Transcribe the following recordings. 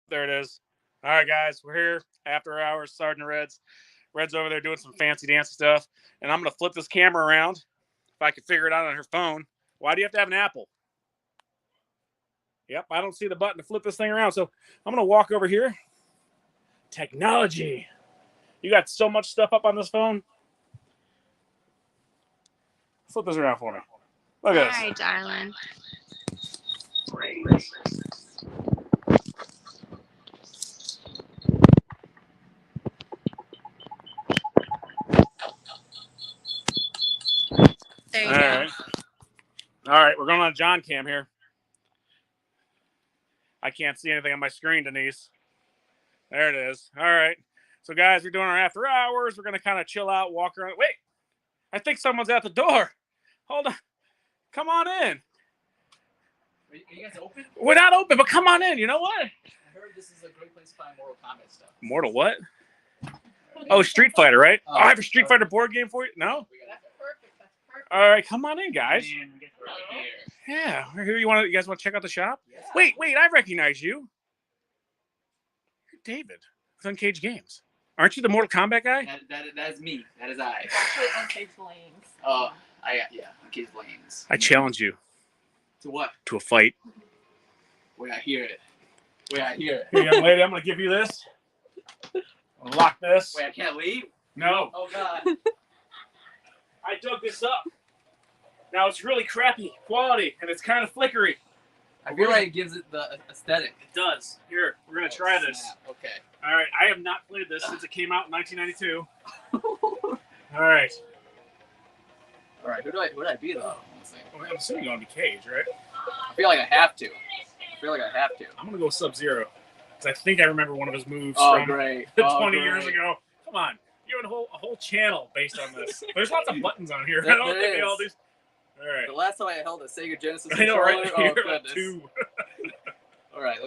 There it is. All right, guys, we're here after hours. Sarge Red's. Red's over there doing some fancy dance stuff, and I'm gonna flip this camera around if I can figure it out on her phone. Why do you have to have an Apple? Yep, I don't see the button to flip this thing around, so I'm gonna walk over here. Technology. You got so much stuff up on this phone. Flip this around for me. Look at this. All right, darling. Great. There you go. All right, we're going on a John cam here. I can't see anything on my screen, Denise. There it is. All right. So, guys, we're doing our after hours. We're going to kind of chill out, walk around. Wait, I think someone's at the door. Hold on. Come on in. Are you guys open? We're not open, but come on in. You know what? I heard this is a great place to find Mortal Kombat stuff. Mortal what? Oh, Street Fighter, right? Oh, I have a Street Fighter board game for you. No? That's perfect. That's perfect. All right, come on in, guys. Man, we get right here. Yeah, we're here. You guys want to check out the shop? Yeah. Wait, I recognize you. You're David with UnCaged Games. Aren't you the Mortal Kombat guy? That is me. That is I. Actually, uncaged lanes. Oh, yeah, uncaged lanes. I challenge you To what? to a fight. Wait, I hear it. Wait, I hear it. Here, young lady, I'm going to give you this. Lock this. Wait, I can't leave? No. Oh, God. I dug this up. Now, it's really crappy quality, and it's kind of flickery. I feel like it gives it the aesthetic. It does. Here, we're going to try this. Snap. Okay. All right, I have not played this since it came out in 1992. All right. All right, who do I be, though? Let's see. Well, I'm assuming you're going to be Cage, right? I feel like I have to. I'm going to go Sub-Zero, because I think I remember one of his moves Oh, from great. 20 years ago. Come on. You have a whole channel based on this. There's lots of buttons on here. I don't think they all do. All right. The last time I held a Sega Genesis I know, right? controller, You're goodness. two. All right,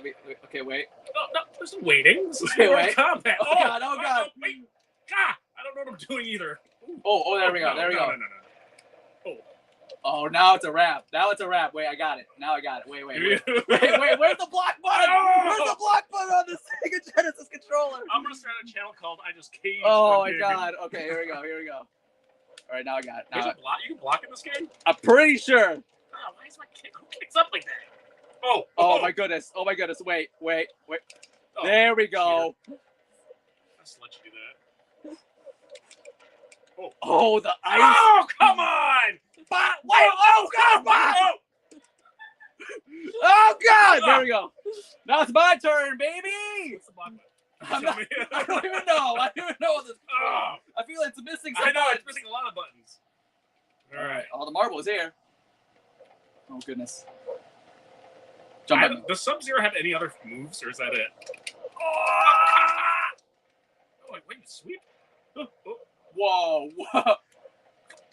okay, wait. No, there's no waiting. This is Okay, Mortal wait. Kombat. Oh, God, oh, God. Wait. God, I don't know what I'm doing either. Oh, there we go, there we go. No. Oh, now it's a wrap. Wait, I got it. Now I got it. Wait. Where's the block button? Oh! Where's the block button on the Sega Genesis controller? I'm going to start a channel called I Just Caged. Oh, my God. Okay, here we go. All right, now I got it. There's a block. You can block in this game? I'm pretty sure. Oh, why is my kick? Who kicks up like that? Oh my goodness. Wait. Oh, There we go. I'll just let you do that. Oh, the ice. Oh, come on! Wait, oh, God. Oh, God. There we go. Now it's my turn, baby. What's the block button? I Tell me. don't even know. I don't even know what this. Oh, I feel it's missing some I know, it's buttons. missing a lot of buttons. All right. All the marbles here. Oh, goodness. Jump button. Does Sub-Zero have any other moves, or is that it? Oh, wait, sweep? Whoa.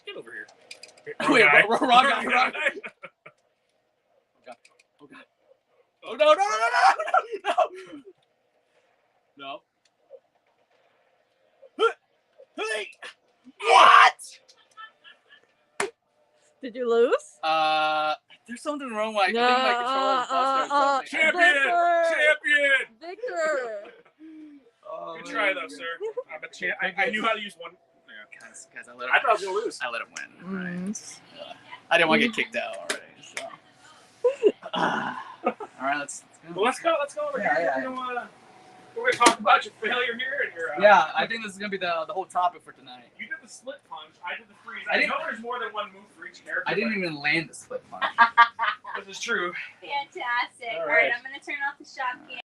Get over here. Wait, wrong guy. Oh, God. Oh, no. Hey! What? Did you lose? There's something wrong with I think my controller is busted or something. Champion! Victor! Oh, Good try, though, sir. I knew how to use one. Yeah. Guys, I thought I was going to lose. I let him win. Right. I didn't want to get kicked out already. So. All right, let's go. Well, let's go over here. Yeah. We're going to talk about your failure here and your. Yeah, I think this is gonna be the whole topic for tonight. You did the split punch. I did the freeze. I I didn't- know there's more than one move for each character. I didn't even land the split punch. This is true. Fantastic. All All right. right, I'm going to turn off the shop cam.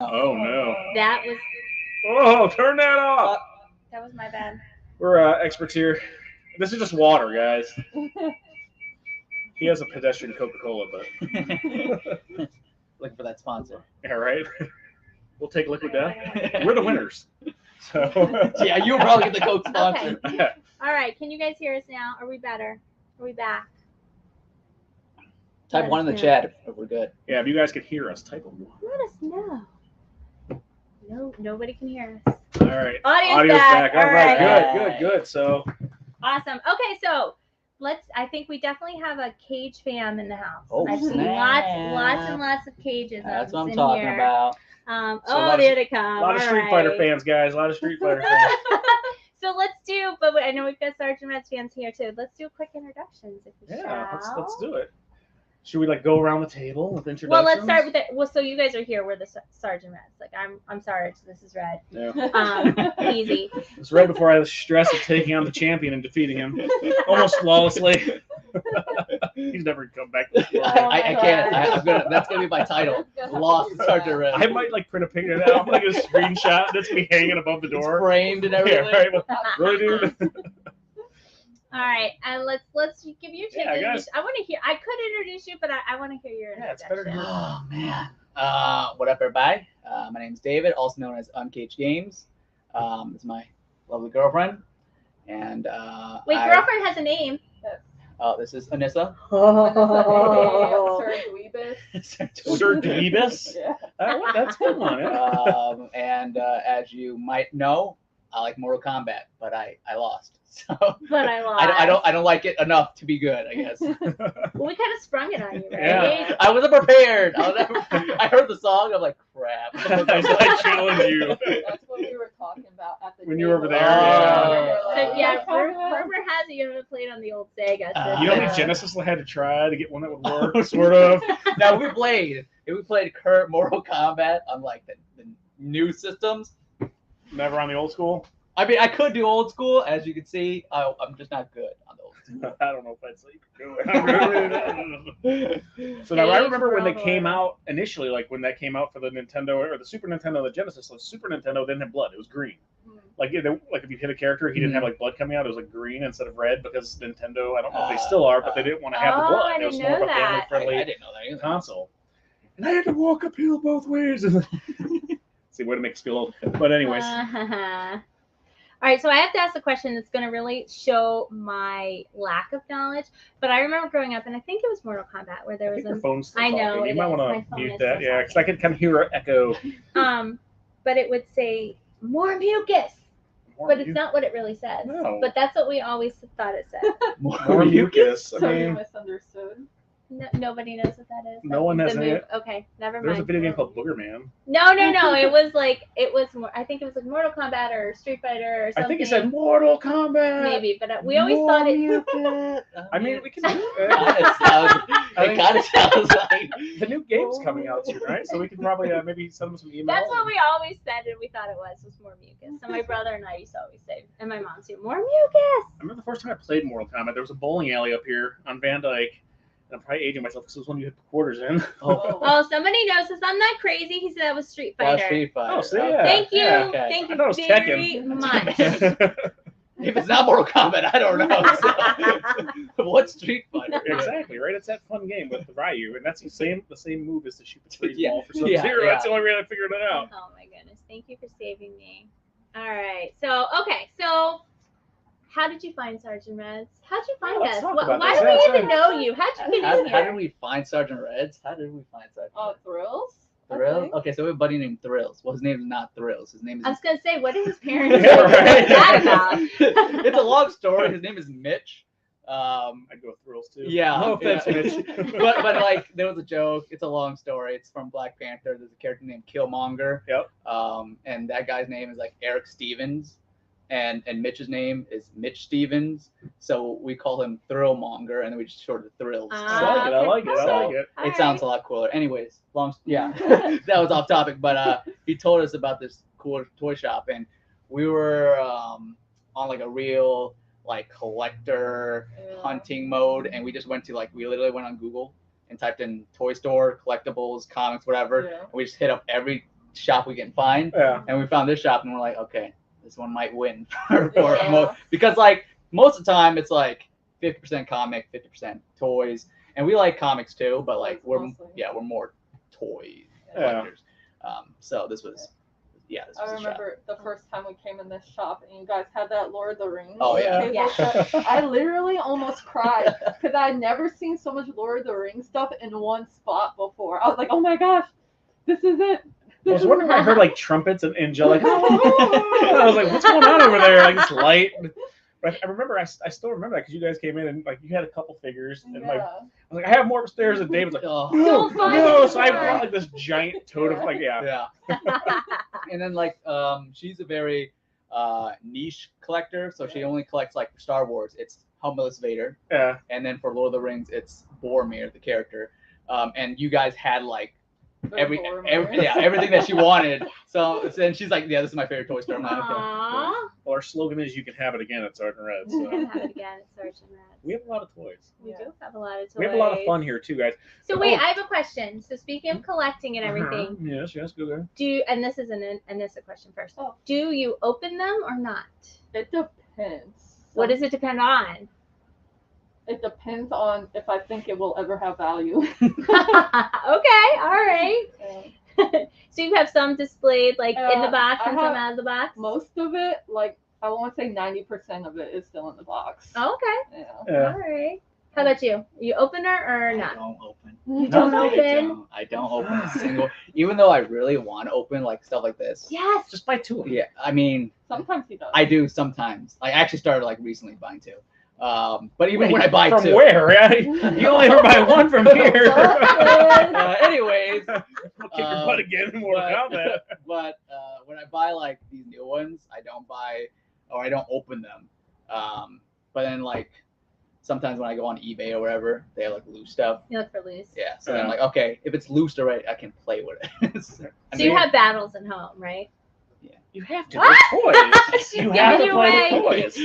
Oh, no. That was Oh, turn that off. my bad. We're experts here. This is just water, guys. He has a pedestrian Coca-Cola, but Looking for that sponsor. yeah, right. We'll take Liquid Death. We're the winners. So Yeah, you'll probably get the Coke sponsor. All right. Can you guys hear us now? Are we better? Are we back? Type Let 1 in us the know. chat if we're good. Yeah, if you guys could hear us, type 1. Let us know. No, nobody can hear us. All right. Audio's back. All right. right. Good. So Awesome. Okay, so I think we definitely have a cage fam in the house. Oh, I've seen snap. lots and lots of cages. That's what I'm in talking here. about. So a lot of- there they come. a lot of All Street Fighter right. fans, guys. A lot of Street Fighter fans. So let's do, but I know we've got Sarge Red fans here too. Let's do quick introductions if we Yeah, shall. let's do it. Should we go around the table with introductions? Well, let's start with it. Well, so you guys are here. We're the Sarge Reds. Like I'm Sarge. This is Red. Yeah. Easy. It's right before I had the stress of taking on the champion and defeating him almost flawlessly. He's never come back before. I can't. That's gonna be my title. Lost Sarge Red. I might like print a picture of that. I'm like a screenshot that's me hanging above the It's door. framed and Yeah, everything. right. Well, really, dude? All right, and let's give you a chance. Yeah, to guys. introduce. I want to hear. I could introduce you, but I want to hear your Yeah, it's better to introduction. hear. Oh man. What up, everybody? My name's David, also known as UnCAGED Games. This is my lovely girlfriend, and Wait, girlfriend has a name. This is Anissa. Sir Dweebus? Yeah. That's a good one. Yeah. And as you might know, I like Mortal Kombat, but I lost. So But I lost. I don't like it enough to be good, I guess. Well, we kind of sprung it on you, right? Yeah. I wasn't prepared. I heard the song. I'm like, crap. I challenge you. That's what we were talking about at the When you were over table. there, yeah. So, yeah, rumor has it you haven't played on the old Sega. So You know how many Genesis had to try to get one that would work, sort of? Now we played current Mortal Kombat on like the new systems. Never on the old school? I mean, I could do old school, as you can see. I'm just not good on the old school. I don't know if I'd say you could do it. So now I remember when they came out initially, like when that came out for the Nintendo or the Super Nintendo, the Genesis. So Super Nintendo didn't have blood; it was green. Like if you hit a character, he didn't have like blood coming out; it was like green instead of red because Nintendo. I don't know if they still are, but they didn't want to have the Oh, blood. I It was didn't more of a know that. family-friendly I didn't know that either. console. And I had to walk uphill both ways. See, way to make us feel old. But anyways, All right, so I have to ask a question that's going to really show my lack of knowledge. But I remember growing up, and I think it was Mortal Kombat, where there I was think your phone's still I know, talking. You it might is. want My to phone mute is that, still yeah, because I could kind of hear an echo. but it would say more mucus, but it's not what it really says. No. But that's what we always thought it said. More mucus. I So you mean, misunderstood. No, nobody knows what that is. No one has The any- move- Okay, never there's a mind. video game called Booger Man. No. It was more. I think it was like Mortal Kombat or Street Fighter or something. I think it said Mortal Kombat. maybe, but we always thought it. I mean, we can do It it. kind of sounds like The new game's coming out soon, right? So we can probably maybe send them some emails. That's what we always said, and we thought it was more mucus. So my brother and I used to always say, and my mom too, more mucus. I remember the first time I played Mortal Kombat, there was a bowling alley up here on Van Dyke. And I'm probably aging myself because it was when you hit the quarters in. Oh, somebody knows this. I'm not crazy. He said that was Street Fighter. Street Fighter. Oh, see, Okay. yeah. Thank you. Yeah, okay. Thank I thought it was you very Tekken. much. If it's not Mortal Kombat, I don't know. What's Street Fighter? Exactly, right? It's that fun game with the Ryu, and that's the same move as to shoot the freeze Yeah, ball for Sub-Zero. yeah. That's the only way I figured it out. Oh my goodness. Thank you for saving me. All right. So how did you find Sergeant Reds? How'd you find Let's us? talk about Why this. do That's we even right. know you? How'd you get in How here? did we find Sergeant Reds? How did we find Sergeant Reds? Thrills? I Thrills? think. Okay, so we have a buddy named Thrills. Well, his name is not Thrills. His name is. I was gonna say, what did his parents Yeah, right. that about? It's a long story. His name is Mitch. I'd go with Thrills too. Yeah. No offense, yeah. Mitch. but like there was a joke. It's a long story. It's from Black Panther. There's a character named Killmonger. Yep. And that guy's name is like Eric Stevens, and Mitch's name is Mitch Stevens. So we call him Thrillmonger, and then we just shortened it Thrills. I like it. I like it. All It sounds a lot cooler. Anyways, that was off topic, but he told us about this cool toy shop, and we were on like a real like collector hunting mode, and we just went to we literally went on Google and typed in toy store, collectibles, comics, whatever, Yeah. and we just hit up every shop we can find, Yeah. and we found this shop, and we're like, okay, this one might win Yeah. because like most of the time it's like 50% comic, 50% toys. And we like comics too, but like Toys we're mostly. more toy Yeah. collectors. So this was this I was a shop. remember the first time we came in this shop and you guys had that Lord of the Rings Oh, yeah. table Yeah. set. I literally almost cried because I'd never seen so much Lord of the Rings stuff in one spot before. I was like, oh my gosh, this is it. I was wondering if I heard like trumpets and angelic. I was like, what's going on over there? Like it's light. But I remember, I still remember that because you guys came in and like you had a couple figures and like I was like, I have more upstairs, and David's like, Oh. no, Don't find no. it. So I brought like this giant totem, like Yeah. And then like she's a very niche collector, so she only collects like for Star Wars it's Humulus Vader, yeah. and then for Lord of the Rings it's Boromir the character. And you guys had like everything that she wanted. So then she's like, yeah, this is my favorite toy store. I'm like, okay. Aww. Well, our slogan is, "You can have it again at Sarge Red." You can So have it again at Sarge Red. we have a lot of toys. We do have a lot of toys. We have a lot of fun here too, guys. So wait, I have a question. So speaking of collecting and Uh-huh. everything, Yes, go there. and this is a question first. Oh. Do you open them or not? It depends. What does it depend on? It depends on if I think it will ever have value. Okay, all right. And So you have some displayed like in the box I and some have out of the box? most of it, like I want to say 90% of it is still in the box. Oh, okay. Yeah. Yeah. All right. How about you? You opener or I not? don't open. You No, don't no, open? I don't open a single, even though I really want to open like stuff like this. Yes. Just buy two. Yeah, I mean, Sometimes he does. I do sometimes. I actually started like recently buying two. But even when I buy from two, where? Yeah, you only ever buy one from here. anyways, I'll kick your butt again in Mortal Kombat. but when I buy like these new ones, I don't buy or I don't open them. But then like sometimes when I go on eBay or whatever, they have like loose stuff. You look for loose. Yeah, so then I'm like, okay, if it's loose already, I can play with it. So you have battles at home, right? You have to. Ah! They're toys. She's You have to giving play you with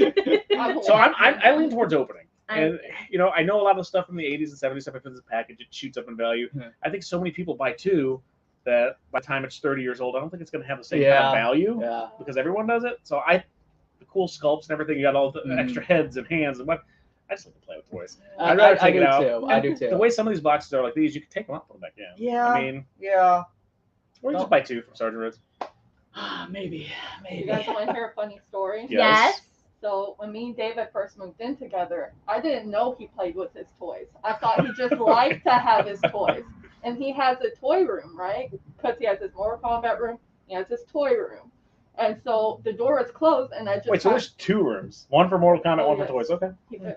toys. So I lean towards opening. And you know, I know a lot of stuff from the 80s and 70s stuff. If it's a package, it shoots up in value. Yeah. I think so many people buy two that by the time it's 30 years old, I don't think it's going to have the same kind Yeah. of value Yeah. because everyone does it. So the cool sculpts and everything, you got all the extra heads and hands and what. I just like to play with toys. I'd rather take it out. Too. I do too. The way some of these boxes are like these, you can take them out and put them back in. Yeah. I mean, Yeah. or you just buy two from Sarge Red. Maybe. You guys want to hear a funny story? Yes. So when me and David first moved in together, I didn't know he played with his toys. I thought he just liked to have his toys. And he has a toy room, right? Because he has his Mortal Kombat room, he has his toy room. And so the door is closed, and I just Wait, so there's two rooms. One for Mortal Kombat, Oh, one for yes. toys. Okay.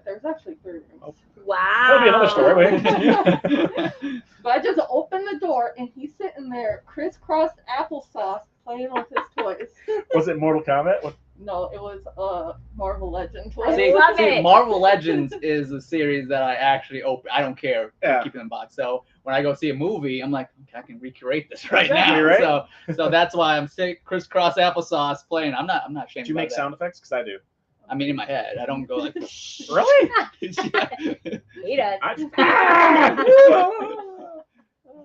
There's actually 3 rooms. Oh. Wow. That'll be another story. Wait. But I just opened the door, and he's sitting there, crisscrossed applesauce, playing with his toys. Was it Mortal Kombat? What? No, it was Marvel Legend toy. I love it. Marvel Legends is a series that I actually open. I don't care. Yeah. Keep it in the box. So when I go see a movie, I'm like, okay, I can recreate this right Exactly, now. right? So that's why I'm sitting crisscross applesauce playing. I'm not ashamed. Do you about make that. sound effects? Because I do. I mean, in my head, I don't go like. Really? Yeah. He does. I just,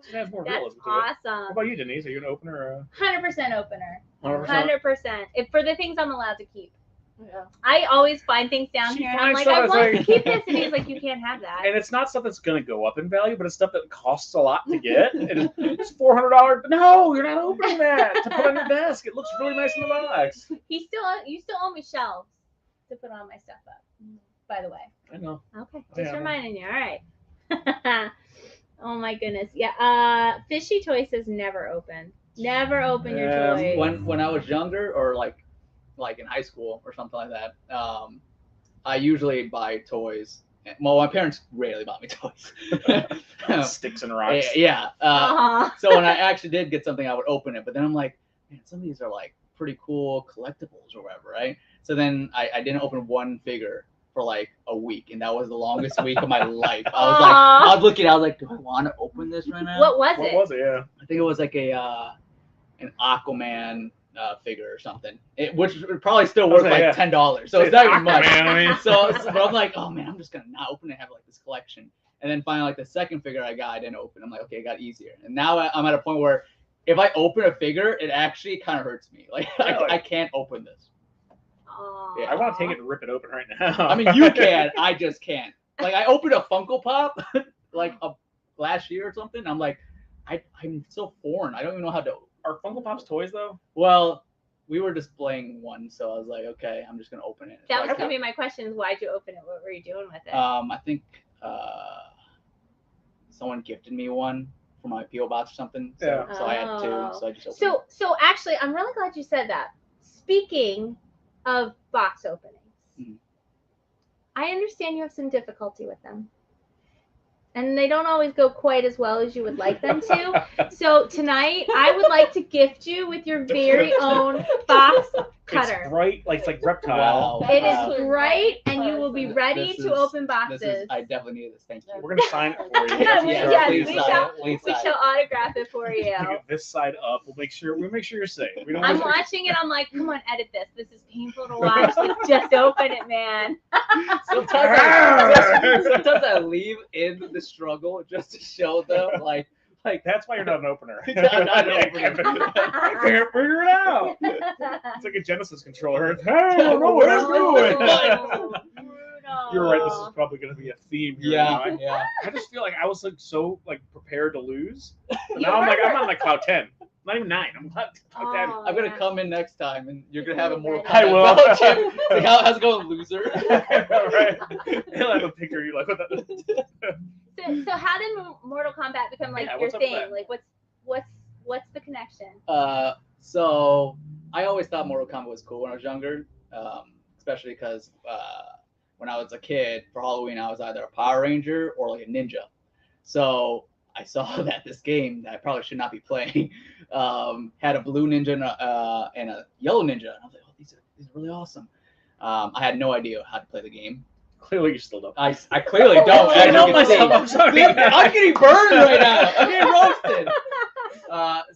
it has more That's realism to it. What awesome. about you, Denise? Are you an opener or 100% opener. a 100%? 100%. If for the things I'm allowed to keep. Yeah. I always find things down She here, and I'm finds like, I stuff want that's to like- keep this, and he's like, you can't have that. And it's not stuff that's going to go up in value, but it's stuff that costs a lot to get. It's $400. No, you're not opening that to put on your desk. It looks really nice in the box. You still owe me shelves to put all my stuff up. By the way. I know. Okay, Yeah. just reminding you. All right. Oh my goodness. Yeah. Fishy Toy says never open. Never open your toys. When I was younger, or like in high school or something like that, I usually buy toys. Well, my parents rarely bought me toys. Sticks and rocks. Yeah. Aw. So when I actually did get something, I would open it. But then I'm like, man, some of these are like pretty cool collectibles or whatever, right? So then I didn't open one figure for like a week, and that was the longest week of my life. I was looking, I was like, do I want to open this right now? What was What it? was it? Yeah. I think it was like an Aquaman figure or something, which would probably still worth like yeah. $10. So it's not even much. Aquaman, I mean. But I'm like, oh man, I'm just gonna not open it and have like this collection. And then finally, like the second figure I got, I didn't open. I'm like, okay, it got easier. And now I'm at a point where if I open a figure, it actually kind of hurts me. Like I can't open this. Aw. Yeah, I want to take it and rip it open right now. I mean, you can, I just can't. Like I opened a Funko Pop like last year or something. I'm like, I'm so foreign. I don't even know how to. Are Funko Pops toys though? Well, we were displaying one, so I was like, okay, I'm just gonna open it. That So was I gonna be my question: is why'd you open it? What were you doing with it? I think someone gifted me one for my PO box or something. So, Yeah. so I had two. So I just opened it. So actually, I'm really glad you said that. Speaking of box openings, I understand you have some difficulty with them. And they don't always go quite as well as you would like them to. So tonight, I would like to gift you with your very own box cutter. It's bright, like it's like reptile. Wow. It Wow. is bright, and you will be ready to open boxes. I definitely need this. Thank you. We're gonna sign it for you. Yes, please we sign shall- it. Please We sign shall it. autograph it for you. Get this side up. We'll make sure you're safe. We don't I'm want watching it. I'm like, come on, edit this. This is painful to watch. Just open it, man. Sometimes I leave in the struggle just to show them, like That's why you're not an opener. I'm not an opener. I can't figure it out. It's like a Genesis controller. Hey, I don't know what I'm doing. You're right. This is probably going to be a theme here. yeah, tonight. yeah. I just feel like I was like so like prepared to lose. But now I'm on like cloud 10. Not even 9. I'm cloud 10. Oh, I'm gonna man. come in next time, and you're gonna have a Mortal I Kombat will. fellowship. Like, how's it going, loser? Right. He'll have a picture of you like what the. So how did Mortal Kombat become like Yeah, your what's up with thing? that? Like what's the connection? So I always thought Mortal Kombat was cool when I was younger, especially because when I was a kid for Halloween, I was either a Power Ranger or like a ninja. So I saw that this game that I probably should not be playing had a blue ninja and a yellow ninja. And I was like, oh, these are really awesome. I had no idea how to play the game. Clearly, you still don't. I clearly don't. I as know you can see. myself. I'm sorry. I'm getting burned right now. I'm getting roasted.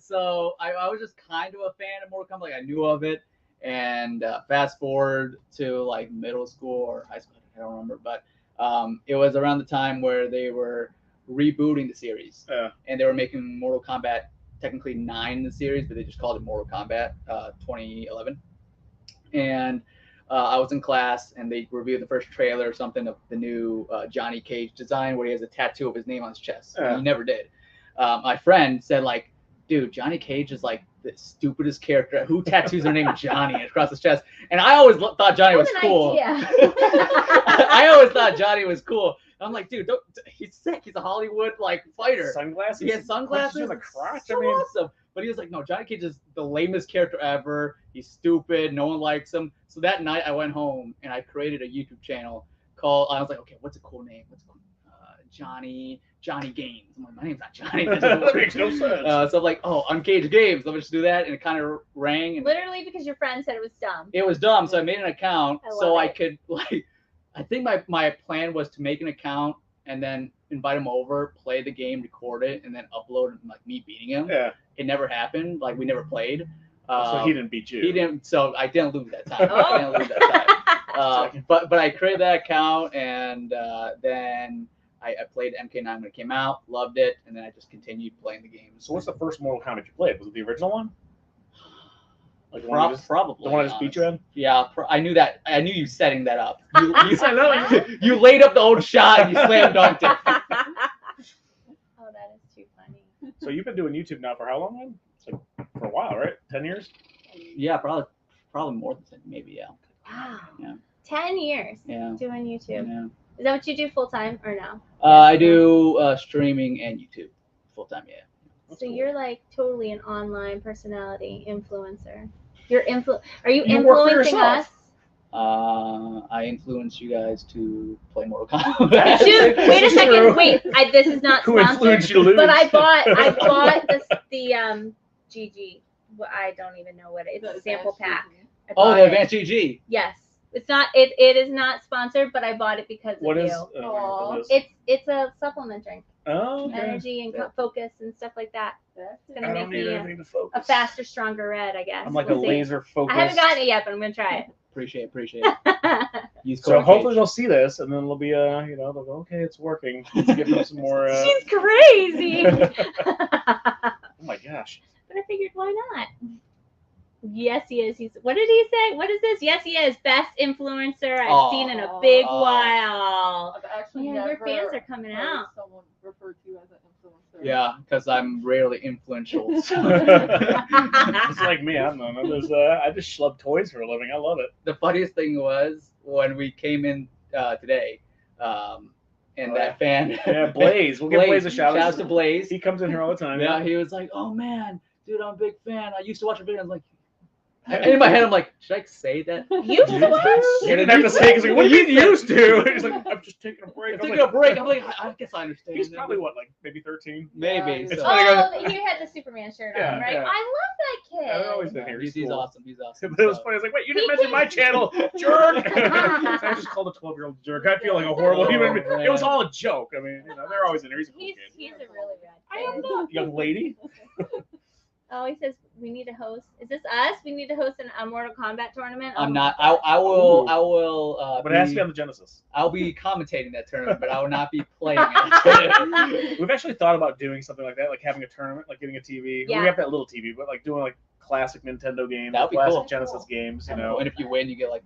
So I was just kind of a fan of Mortal Kombat. Like I knew of it, and fast forward to like middle school or high school, I don't remember, but it was around the time where they were rebooting the series, and they were making Mortal Kombat technically 9 in the series, but they just called it Mortal Kombat 2011, and I was in class and they reviewed the first trailer or something of the new Johnny Cage design where he has a tattoo of his name on his chest. He never did. My friend said like, dude, Johnny Cage is like the stupidest character. Who tattoos their name Johnny across his chest? And I always thought Johnny was cool. I always thought Johnny was cool. I'm like, dude, he's sick. He's a Hollywood like fighter. Sunglasses. He has sunglasses. In the crotch. So awesome. But he was like, no, Johnny Cage is the lamest character ever. He's stupid. No one likes him. So that night I went home and I created a YouTube channel called. I was like, okay, what's a cool name? What's cool? Johnny Games. I'm like, my name's not Johnny. That makes no sense. So I'm like, oh, UnCaged Games. Let me just do that, and it kind of rang. And Literally because your friend said it was dumb. it was dumb, so I made an account so I it. could like. I think my plan was to make an account and then invite him over, play the game, record it, and then upload like me beating him. Yeah. It never happened. Like we never played. So he didn't beat you. He didn't. So I didn't lose that time. I didn't lose that time. But I created that account and then I played MK9 when it came out, loved it, and then I just continued playing the game. So what's the first Mortal Kombat you played? Was it the original one? Like Probably. The one I just beat you in? Yeah, I knew that. I knew you setting that up. I know. You laid up the old shot and you slam dunked it. Oh, that is too funny. So you've been doing YouTube now for how long then? It's like for a while, right? 10 years? Yeah, probably more than 10, maybe. Yeah. Wow. Yeah. 10 years Yeah. doing YouTube. Yeah. Is that what you do full time or no? I do streaming and YouTube full time. Yeah. So you're like totally an online personality influencer. Are you You work for influencing yourself. us? I influence you guys to play Mortal Kombat. Dude, wait a second. True. Wait, this is not Who influenced sponsored, you to lose? but I bought the GG. Well, I don't even know what it's a sample pack. I Oh, bought the it. Advanced GG. Yes, it's not. It is not sponsored, but I bought it because What of is? you. What is? It's a supplement drink, Oh, okay. energy and focus and stuff like that. It's I gonna don't make need me anything to focus. a faster, stronger red, I guess. I'm like We'll a see. laser focus. I haven't gotten it yet, but I'm gonna try Appreciate it. Use So code hopefully Cage. they'll see this, and then they'll be, they'll go, okay, it's working. Let's give them some more. it. She's crazy. Oh my gosh. But I figured, why not? Yes, he is. What did he say? What is this? Yes, he is. Best influencer I've seen in a big while. I've actually Man, your never fans are coming heard out. someone referred to you as an influencer. Yeah, because I'm rarely influential. Just like me, I'm none. I just schlub toys for a living. I love it. The funniest thing was when we came in today, and that fan. Yeah, Blaze. We'll give Blaze a shout out. Shout out to Blaze. He comes in here all the time. Yeah, he was like, "Oh man, dude, I'm a big fan. I used to watch your videos." I was like, in my head, I'm like, should I say that? You should watch. You didn't have to say because like, what do you used to? He's like, I'm just taking a break. I'm taking a break. I'm like, I guess I understand. He's probably what, like maybe 13? Maybe. Yeah, so. Oh, you had the Superman shirt Yeah, on, right? yeah. I love that kid. Yeah, they're always been here. He's cool. awesome. He's awesome. But it was funny. I was like, wait, you didn't mention my channel, jerk. I just called a 12-year-old jerk. I feel like a horrible human being. It was all a joke. I mean, you know, they're always in here. He's a cool kid. He's a really rad I kid. am not. Young lady. Oh, he says we need to host. Is this us? We need to host a Mortal Kombat tournament. I'm Oh not. my God. I will. But it has to be on the Genesis. I'll be commentating that tournament, but I will not be playing it. We've actually thought about doing something like that, like having a tournament, like getting a TV. Yeah. We have that little TV, but like doing like classic Nintendo games, That'd be classic cool. Genesis games. You know, And if you win, you get like.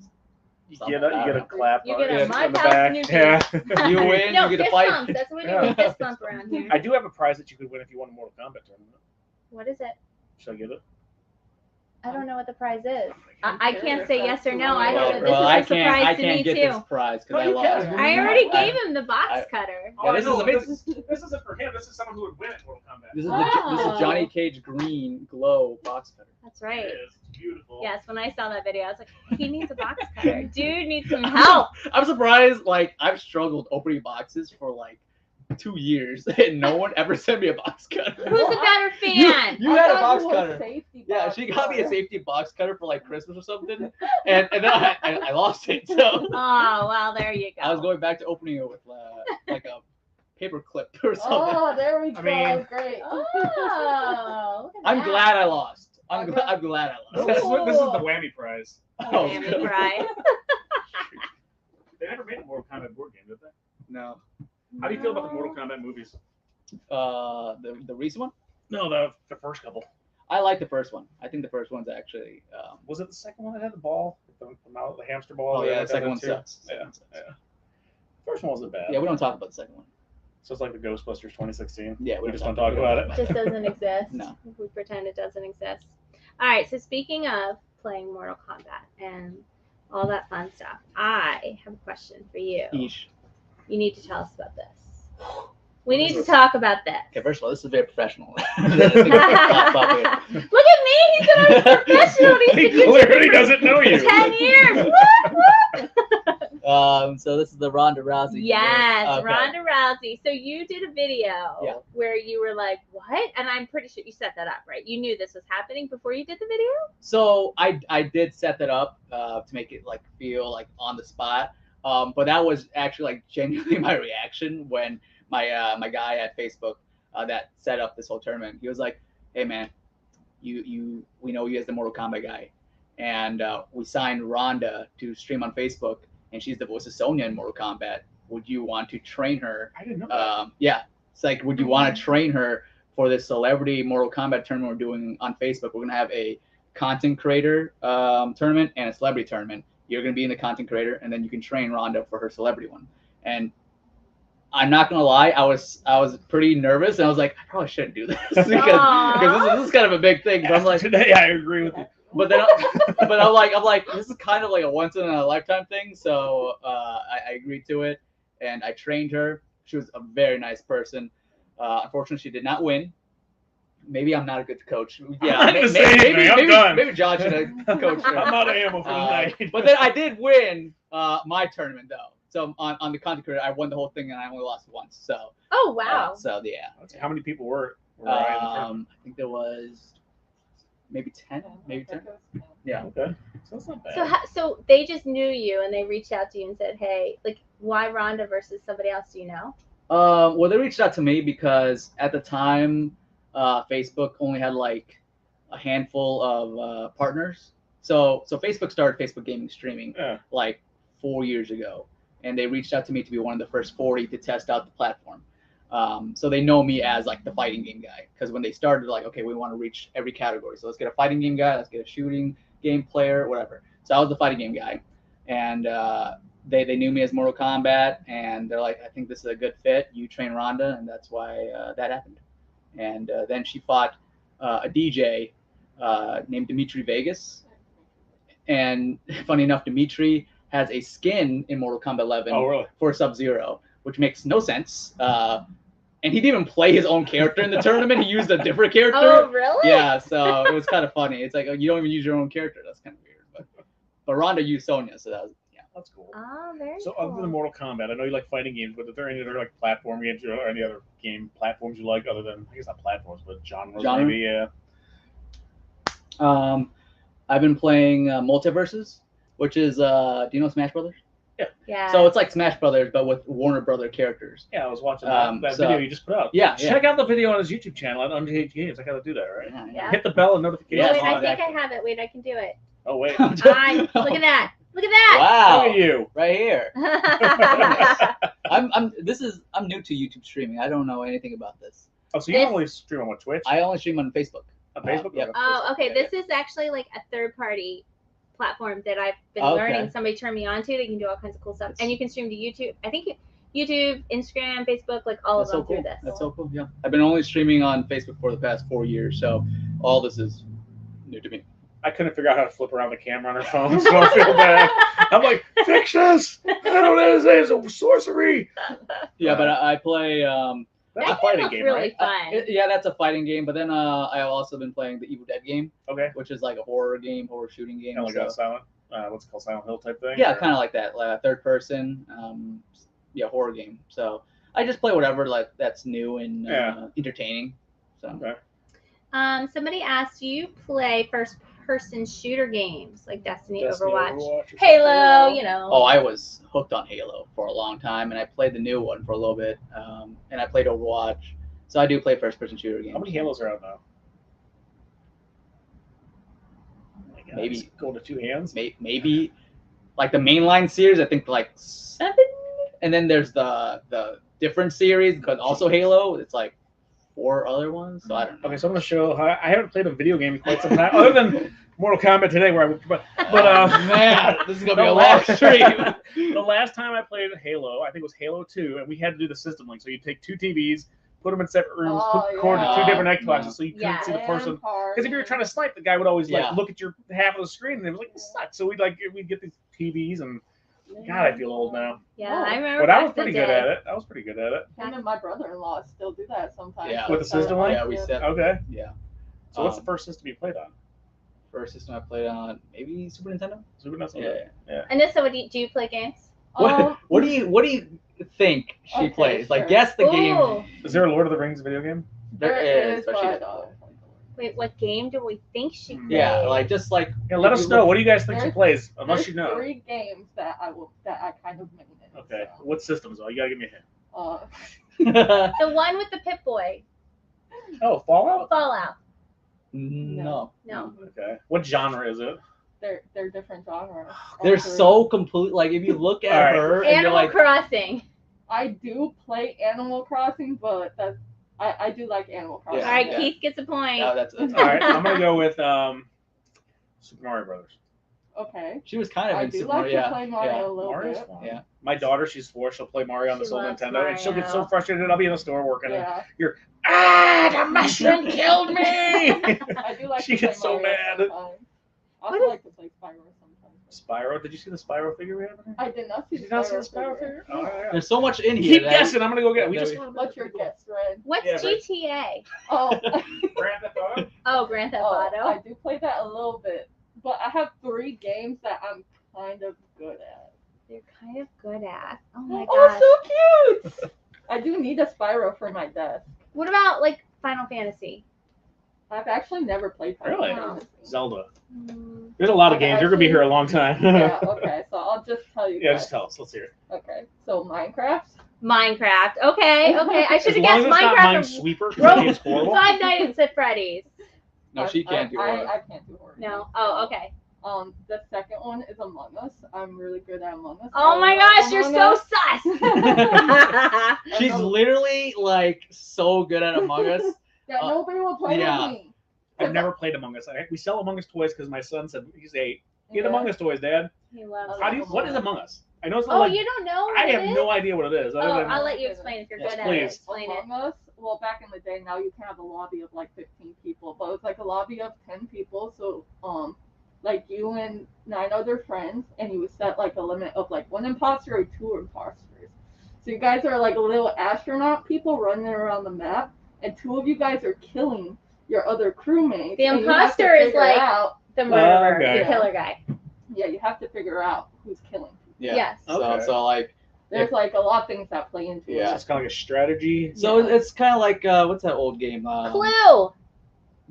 you get a clap. You on get it a on My the House back. Newbie. Yeah. You win, No, you get a fist fight. bumps. That's what we do. Yeah. Fist bump around here. I do have a prize that you could win if you won a Mortal Kombat tournament. What is it? Should I get it? I don't know what the prize is. I can't say yes or no. I Well, don't know. well, This I is a surprise can't. I to can't me get too. this prize No, because you I can. lost. I already I- gave him the box cutter. Yeah, this is no, amazing. this isn't for him. This is someone who would win at Mortal Kombat. This is Oh. Johnny Cage green glow box cutter. That's right. It is beautiful. Yes, when I saw that video, I was like, he needs a box cutter. Dude needs some help. I'm surprised. Like I've struggled opening boxes for like 2 years, and no one ever sent me a box cutter. Who's a better fan? You I had a thought box you were cutter. safety Yeah, box she got me a cutter. safety box cutter for like Christmas or something, and then I lost it. So Oh, well, there you go. I was going back to opening it with like a paper clip or something. Oh, there we go. I mean- Great. Oh, look at I'm that. glad I lost. I'm Okay. glad I lost. This is the whammy prize. Oh, Damn good. it, right? They never made a Mortal Kombat board game, did they? No. How do you feel about the Mortal Kombat movies? The recent one. No, the first couple. I like the first one. I think the first one's actually. Was it the second one that had the ball? The hamster ball? Oh yeah, the second one sucks. Yeah, yeah. First one wasn't bad. Yeah, we don't talk about the second one. So it's like the Ghostbusters 2016. Yeah, We just don't talk about it. Just doesn't exist. No. We pretend it doesn't exist. All right, so speaking of playing Mortal Kombat and all that fun stuff, I have a question for you. Eesh. You need to tell us about this. We need to talk about this. Okay, first of all, this is very professional. Look at me. He's an professional. He's He been clearly YouTuber doesn't know for you. 10 years. What? So this is the Ronda Rousey. Yes, Okay. Ronda Rousey. So you did a video Yeah. where you were like, what? And I'm pretty sure you set that up, right? You knew this was happening before you did the video? So I did set that up to make it like feel like on the spot. But that was actually like genuinely my reaction when my guy at Facebook that set up this whole tournament. He was like, "Hey man, we know you as the Mortal Kombat guy, and we signed Ronda to stream on Facebook, and she's the voice of Sonya in Mortal Kombat. Would you want to train her? I didn't know that. Yeah, it's like, would you want to train her for this celebrity Mortal Kombat tournament we're doing on Facebook? We're gonna have a content creator tournament and a celebrity tournament. You're gonna be in the content creator, and then you can train Ronda for her celebrity one." And I'm not gonna lie, I was pretty nervous, and I was like, I probably shouldn't do this because this is kind of a big thing. But I'm like, Today I agree with you. but then I'm like, this is kind of like a once in a lifetime thing. So I agreed to it, and I trained her. She was a very nice person. Unfortunately, she did not win. Maybe I'm not a good coach. Yeah, I'm not gonna say anything. I'm done. maybe John should have coached her. I'm out of ammo for the night. But then I did win my tournament though. So on the content creator, I won the whole thing and I only lost once. So Oh, wow. so yeah. How many people were in the tournament? I think there was maybe 10, maybe 10. Yeah. Okay. So that's not bad. So they just knew you and they reached out to you and said, hey, like, why Ronda versus somebody else? Do you know? Well, they reached out to me because at the time, Facebook only had like a handful of partners. So Facebook started Facebook gaming streaming like 4 years ago, and they reached out to me to be one of the first 40 to test out the platform. So they know me as like the fighting game guy, because when they started, like, okay, we want to reach every category, so let's get a fighting game guy, let's get a shooting game player, whatever. So I was the fighting game guy, and they knew me as Mortal Kombat, and they're like, I think this is a good fit. You train Ronda, and that's why that happened. And then she fought a DJ named Dimitri Vegas, and funny enough, Dimitri has a skin in Mortal Kombat 11 really? for Sub-Zero, which makes no sense. And he didn't even play his own character in the tournament. He used a different character. Oh, really? Yeah, so it was kind of funny. It's like, you don't even use your own character. That's kind of weird. But Ronda used Sonya, so that was, yeah. That's cool. Oh, very So cool. other than Mortal Kombat, I know you like fighting games, but are there any other like platform games or any other game platforms you like other than, I guess not platforms, but genres Genre? maybe? Yeah. I've been playing Multiverses, which is, do you know Smash Brothers? Yeah. So it's like Smash Brothers, but with Warner Brother characters. Yeah, I was watching that So- video you just put out. Yeah, Check out the video on his YouTube channel at Uncaged Games. I gotta do that, right? Yeah. Yeah. Hit the bell and Oh, notifications. wait, I on. think I have it. Wait, I can do it. Oh wait. Look at that. Look at that. Wow. Look at you. Right here. I'm new to YouTube streaming. I don't know anything about this. Oh, so you This- only stream on what, Twitch? I only stream on Facebook. On Facebook? Yep. Oh, okay. Yeah, This is actually like a third-party platform that I've been Okay. learning. Somebody turned me on to. They can do all kinds of cool stuff, and you can stream to YouTube. I think YouTube, Instagram, Facebook, like all That's of so them cool. through this. That's so cool. Yeah. I've been only streaming on Facebook for the past 4 years, so all this is new to me. I couldn't figure out how to flip around the camera on her phone, so I feel bad. I'm like, fix this! I don't know, this is sorcery! Yeah, but I play. That's That a fighting looks game, really right? fun. Yeah, that's a fighting game. But then I've also been playing the Evil Dead game, Okay. which is like a horror game, horror shooting game. Kind of like a silent, what's it called, Silent Hill type thing? Yeah, or- kind of like that, third person, horror game. So I just play whatever like that's new and entertaining. So Okay. Somebody asked, do you play first-person shooter games like Destiny, Destiny, Overwatch, or Halo? You know. oh, I was hooked on Halo for a long time, and I played the new one for a little bit, and I played Overwatch. So I do play first-person shooter games. How many Halos are out now? Oh my God, Maybe- it's going to two hands? Maybe like the mainline series, I think like 7, and then there's the different series, because also Halo, it's like 4 other ones. So I don't know. Okay, so I'm going to show how I haven't played a video game in quite some time, other than Mortal Kombat today, where Man, this is gonna be the a long last- stream. The last time I played Halo, I think it was Halo 2, and we had to do the system link. So you take 2 TVs, put them in separate rooms, hook cord to 2 different Xboxes, so you couldn't Yeah. see the person. And hard. Because if you were trying to snipe, the guy would always Yeah. like look at your half of the screen, and it was like, this sucks. So we'd get these TVs, and God, I feel old now. Yeah, I remember. But I back was pretty the good day. at it. I was pretty good at it. Him and my brother-in-law still do that sometimes. Yeah. With the system link? Yeah, we set. Okay. Yeah. So what's the first system you played on? First system I played on, maybe Super Nintendo. Super NES? Yeah. Anissa, do you play games? What do you think she Okay, plays? Like, sure. guess the game. Ooh. Is there a Lord of the Rings video game? There is, but she but, doesn't play. Wait, what game do we think she plays? Yeah, like just like. Yeah, let if us you know. look- What do you guys think she There's- plays? Unless There's you know. 3 games that I kind of made it. Okay. So, What systems? Oh, you gotta give me a hint. The one with the Pip-Boy. Oh, Fallout? Fallout. no. No. Okay. What genre is it? they're different genres. They're All 3. so complete. Like if you look at All right. her and you're Animal like, Crossing. I do play Animal Crossing, but I do like Animal Crossing. All right, Yeah. Keith gets a point. no, that's. All right, I'm gonna go with Super Mario Brothers. Okay. She was kind of I in do Super like Mario. to play Mario Yeah. a little Mario's bit. fun. Yeah. My daughter, she's 4. She'll play Mario on the She Super loves Nintendo, and she'll get so Mario. frustrated. I'll be in the store working. Yeah. The mushroom killed me. I do like She to play gets so Mario mad. sometimes. I also What is- like to play Spyro sometimes. Spyro. Did you see the Spyro figure we have in here? I did not see Did the you not see the Spyro Spyro figure? Oh, No. yeah. There's so much in here. Keep that- guessing. I'm gonna go get it. We Yeah, just. What's your guess, Red? What's Yeah, right. GTA? Oh, Grand Theft Auto? Oh, Grand Theft Auto. I do play that a little bit, but I have 3 games that I'm kind of good at. You're kind of good at. Oh my gosh. Oh, so cute! I do need a Spyro for my desk. What about like Final Fantasy? I've actually never played Final Really? Fantasy. Zelda. Mm, There's a lot of Okay, games. You're gonna be here a long time. Yeah, okay, so I'll just tell you Yeah, guys. just tell us. Let's hear it. Okay, so Minecraft. Minecraft. Okay. I should As have long as guessed it's not Minecraft. Minesweeper, because that game's horrible. Five Nights at Freddy's. No, she can't do I horror. I can't do horror. No. Oh, okay. The second one is Among Us. I'm really good at Among Us. Oh my gosh, you're so sus. She's literally like so good at Among Us. Yeah, nobody will play with me. I've never played Among Us. We sell Among Us toys because my son said he's 8. Get Among Us toys, Dad. He loves What is Among Us? I know it's Oh, like, you don't know? I have no idea what it is. Other than, I'll let you explain if you're Yes, good at please. it. Explain it. Among Us, well, back in the day, now you can have a lobby of like 15 people, but it's like a lobby of 10 people. So, like you and 9 other friends, and you would set like a limit of like 1 imposter or 2 imposters. So you guys are like little astronaut people running around the map, and 2 of you guys are killing your other crewmates. The and you have to imposter is figure like out, the murderer, okay. the killer guy. yeah, you have to figure out who's killing people. Yeah. Yes. Okay. So like There's like a lot of things that play into Yeah. it. It's kind of like a strategy. so it's kind of like what's that old game? Clue.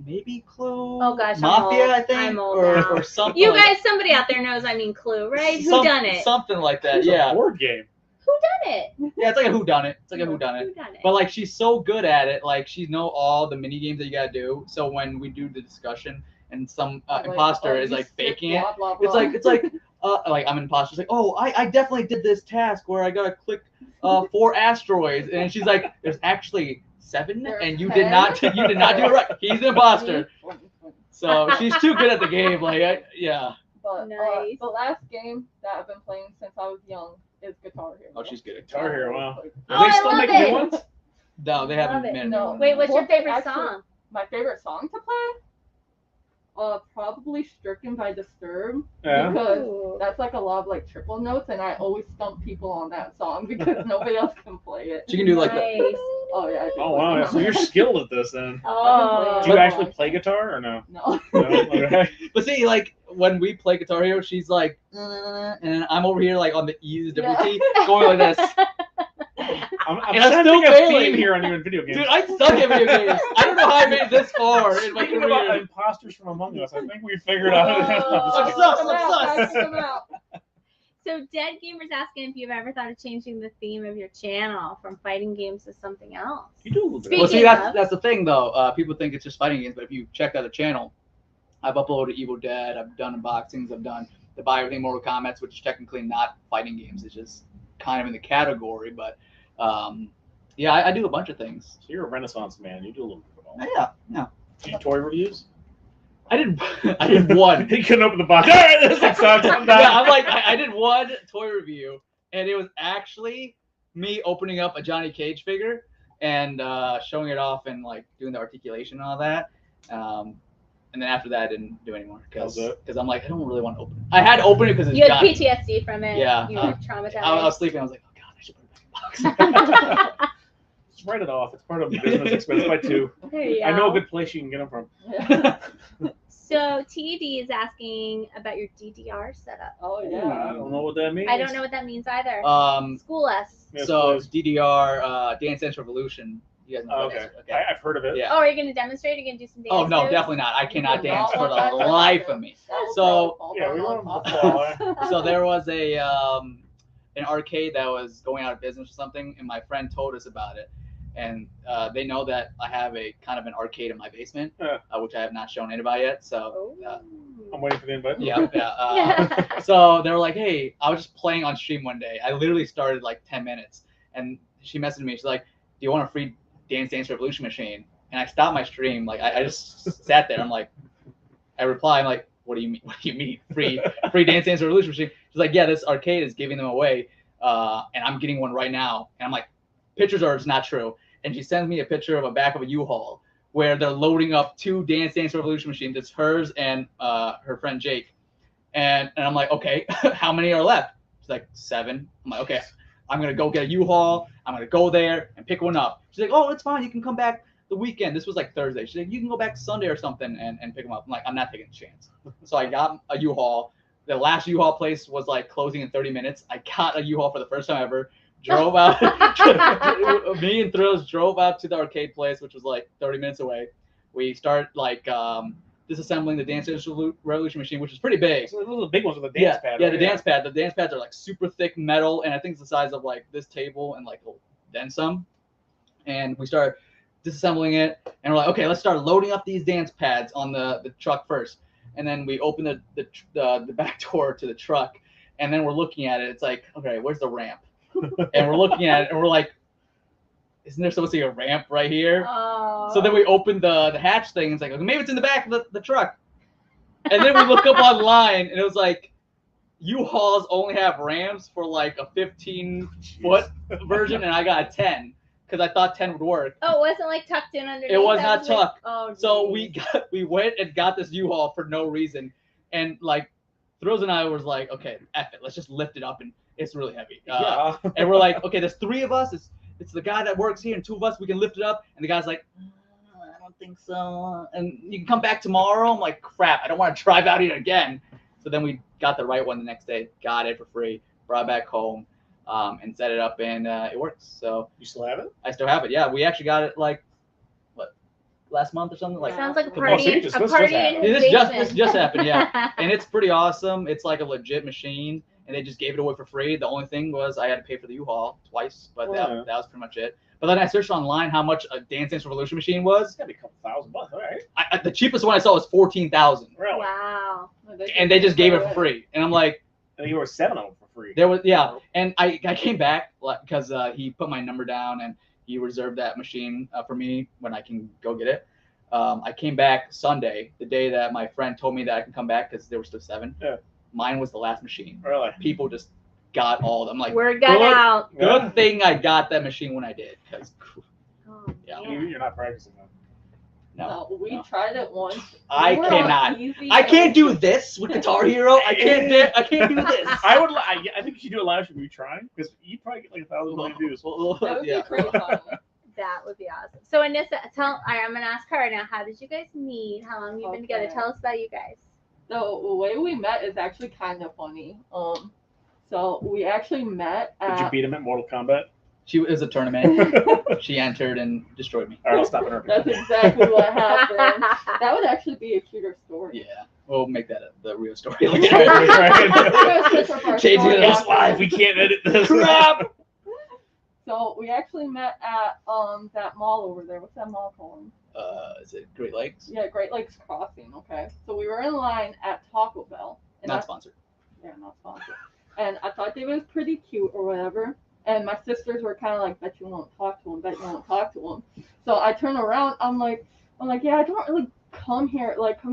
Maybe Clue. Oh gosh, I'm Mafia, old. I think, I'm old or now. or something. You like, guys, somebody out there knows I mean Clue, right? Who done it? Something like that. It's Yeah. a board game. Who done it? Yeah, it's like a whodunit. It's like a whodunit. Who done it? But like she's so good at it, like she know all the mini games that you gotta do. So when we do the discussion and some Like, imposter oh, is you like skip faking it, blah, blah, it's like I'm an imposter. She's like, oh, I definitely did this task where I gotta click 4 asteroids, and she's like, there's actually 7, There's and you 10? did not do it right. He's an imposter. So she's too good at the game. Like yeah. But Nice. the last game that I've been playing since I was young is Guitar Hero. Oh, she's good at Guitar Hero, wow. Oh, Are they I still love making it. new ones? No, they haven't Love it. been. No. Wait, what's your Well, favorite actually- song? My favorite song to play? Probably Stricken by Disturbed. Yeah. Because Ooh. that's like a lot of like triple notes, and I always stump people on that song because nobody else can play it. She can do like the, Nice. Oh yeah. I do Oh play wow, it. so you're skilled at this then. Oh. Do you actually play guitar or no? No. No? Okay. But see, like when we play Guitar Hero, she's like, and I'm over here like on the E's difficulty, going like this. I'm And I'm still sensing a failing. theme here on you in video games. Dude, I suck at video games. I don't know how I made it this far in my Speaking about career. imposters from Among Us, I think we figured out. Sucks, Guys, sucks. come out. So Dead Gamer's asking if you've ever thought of changing the theme of your channel from fighting games to something else. You do a little bit. Speaking Well, see, of- that's the thing though. People think it's just fighting games, but if you check out the channel, I've uploaded Evil Dead, I've done unboxings, I've done the Buy Everything Mortal Kombat, which is technically not fighting games. It's just kind of in the category, but yeah, I do a bunch of things. So you're a Renaissance man. You do a little bit of all. Yeah. Do you toy reviews? I did one. He couldn't open the box. All right, this looks sucks. I'm done. Yeah, I'm like, I did one toy review, and it was actually me opening up a Johnny Cage figure and showing it off and like doing the articulation and all that. And then after that, I didn't do anymore because I'm like, I don't really want to open it. I had to open it because it's You had Johnny. PTSD from it. Yeah, You were traumatized. I was sleeping. I was like, oh god, I should put it back in the box. Just write it off. It's part of the business expense by 2. There you I know a go. good place you can get them from. Yeah. So TED is asking about your DDR setup. Oh I yeah. don't know what that means. I don't know what that means either. School us. Yes, So please. DDR, Dance Dance Revolution. You guys know Oh, what okay. that is? I've heard of it. Yeah. Oh, are you going to demonstrate? Are you going to do some dance Oh no, moves? definitely not. I cannot You dance don't for want the that. life of me. That will So- probably fall Yeah, we down want on to top. So there was an arcade that was going out of business or something, and my friend told us about it. And they know that I have a kind of an arcade in my basement, Yeah. which I have not shown anybody yet. So Oh. I'm waiting for the invite. yeah. So they were like, hey, I was just playing on stream one day. I literally started like 10 minutes, and she messaged me. She's like, do you want a free Dance Dance Revolution machine? And I stopped my stream. Like I just sat there. I'm like, I reply, I'm like, what do you mean? What do you mean free Dance Dance Revolution machine? She's like, yeah, this arcade is giving them away, and I'm getting one right now. And I'm like, pictures are just not true. And she sends me a picture of a back of a U-Haul where they're loading up 2 Dance Dance Revolution machines. It's hers and her friend Jake. And I'm like, okay, how many are left? She's like, 7. I'm like, okay, I'm gonna go get a U-Haul. I'm gonna go there and pick one up. She's like, oh, it's fine. You can come back the weekend. This was like Thursday. She's like, you can go back Sunday or something and pick them up. I'm like, I'm not taking a chance. So I got a U-Haul. The last U-Haul place was like closing in 30 minutes. I got a U-Haul for the first time ever. Drove out. Me and Thrills drove out to the arcade place, which was like 30 minutes away. We started like disassembling the Dance Dance Revolution machine, which is pretty big. So those are the big ones with the dance pad. Yeah, right? the dance pad. The dance pads are like super thick metal, and I think it's the size of like this table and like then some. And we started disassembling it, and we're like, okay, let's start loading up these dance pads on the truck first. and then we open the back door to the truck, and then we're looking at it. It's like, okay, where's the ramp? And we're looking at it, and we're like, isn't there supposed to be a ramp right here? Oh. So then we open the hatch thing, and it's like, okay, maybe it's in the back of the truck. And then we look up online, and it was like, U-Hauls only have ramps for like a 15-foot version, and I got a 10 because I thought 10 would work. Oh, it wasn't like tucked in underneath. It was That not like- tucked. oh, So geez. we went and got this U-Haul for no reason, and like Thrills and I was like, okay, F it, let's just lift it up, and it's really heavy. Yeah. And we're like, okay, there's 3 of us. It's the guy that works here, and 2 of us. We can lift it up. And the guy's like, I don't think so. And you can come back tomorrow. I'm like, crap, I don't want to drive out here again. So then we got the right one the next day, got it for free, brought it back home, and set it up, and it works. So You still have it? I still have it. Yeah, we actually got it like last month or something. Like Sounds like a Oh, so party. you just- A this party just in happened. his this basement. just happened, yeah. And it's pretty awesome. It's like a legit machine, and they just gave it away for free. The only thing was I had to pay for the U-Haul twice, but Yeah. that was pretty much it. But then I searched online how much a Dance Dance Revolution machine was. It's gotta be a couple $1,000, all right? The cheapest one I saw was $14,000, Really? Wow. and they just gave it for free. And I'm like, And you were 7 of them for free. there was And I came back because he put my number down and he reserved that machine for me when I can go get it. I came back Sunday, the day that my friend told me that I can come back because there were still 7. Yeah. Mine was the last machine. Really? People just got all of them. Like, Word got out. good thing I got that machine when I did. Because Oh, Yeah. man. You're not practicing though. no, We no. tried it once. I We were on cannot. easy I and- can't do this with Guitar Hero. I can't do this. I think you should do a live stream of you trying because you probably get like 1,000 million views. That would Yeah. be pretty funny. That would be awesome. So Anissa, all right, I'm gonna ask her now. How did you guys meet? How long you been together? Okay. Tell us about you guys. So the way we met is actually kind of funny. So we actually met Did you at. beat him at Mortal Kombat? It was a tournament. She entered and destroyed me. All right, I'll stop interrupting. That's exactly what happened. That would actually be a cuter story. Yeah, we'll make that the real story. Right, right. We're gonna switch up our Changing story it It's up. live. We can't edit this. Crap. So we actually met at that mall over there. What's that mall called? Is it Great Lakes? Yeah, Great Lakes Crossing. Okay. So we were in line at Taco Bell. And Not sponsored. Yeah, not sponsored. And I thought David was pretty cute or whatever. And my sisters were kind of like, bet you won't talk to him, bet you won't talk to him. So I turn around, I'm like, yeah, I don't really come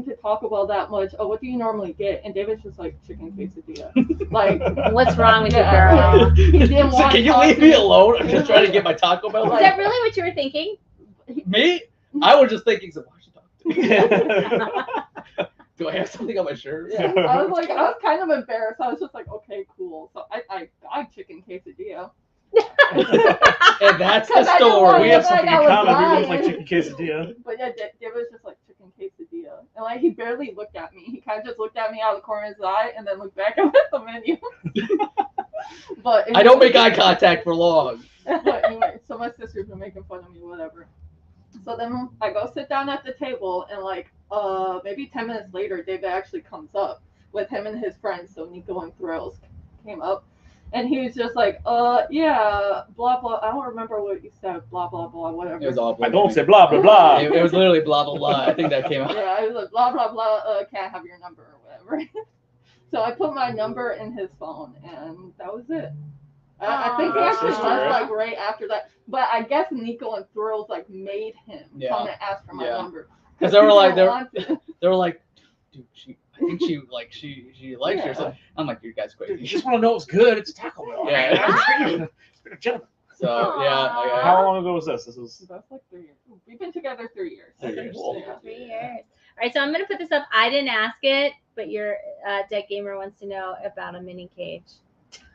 to Taco Bell that much. Oh, what do you normally get? And David's just like, chicken quesadilla. Like, What's wrong with you, Yeah. girl? he didn't So want can you to talk leave to me alone? I'm just trying to get my Taco Bell. Is Like- that really what you were thinking? Me? I was just thinking, so why should you talk to me? Do I have something on my shirt? Yeah, I was kind of embarrassed. I was just like, okay, cool. So I got chicken quesadilla. And that's the 'Cause I didn't want story. We have Like, something I in was common. We lying. both like chicken quesadilla. But yeah, David was just like chicken quesadilla, and like he barely looked at me. He kind of just looked at me out of the corner of his eye, and then looked back at the menu. But I don't make eye contact for long. But anyway, so my sisters were making fun of me, whatever. So then I go sit down at the table, and like maybe 10 minutes later, David actually comes up with him and his friends. So Nico and Thrills came up, and he was just like, yeah, blah blah. I don't remember what you said, blah blah blah, whatever. It was all I don't say blah blah blah. It was literally blah blah blah. I think that came out. Yeah, I was like, blah, blah, blah, can't have your number or whatever. So I put my number in his phone, and that was it. I think he Aw. actually Sister, left, eh? like, right after that. But I guess Nico and Thrills, like, made him come and ask for my Yeah. number. Because they were he like, didn't want to. they were like, dude, I think she likes you or Yeah. something. I'm like, you guys Dude, you crazy. just want to know it's good. It's Taco Bell. Yeah. It's been a gentleman. So yeah, Aw. How long ago was this? This was. That's like 3 years. We've been together 3 years. 3 years. Yeah. 3 years. All right, so I'm gonna put this up. I didn't ask it, but your dead gamer wants to know about a mini cage.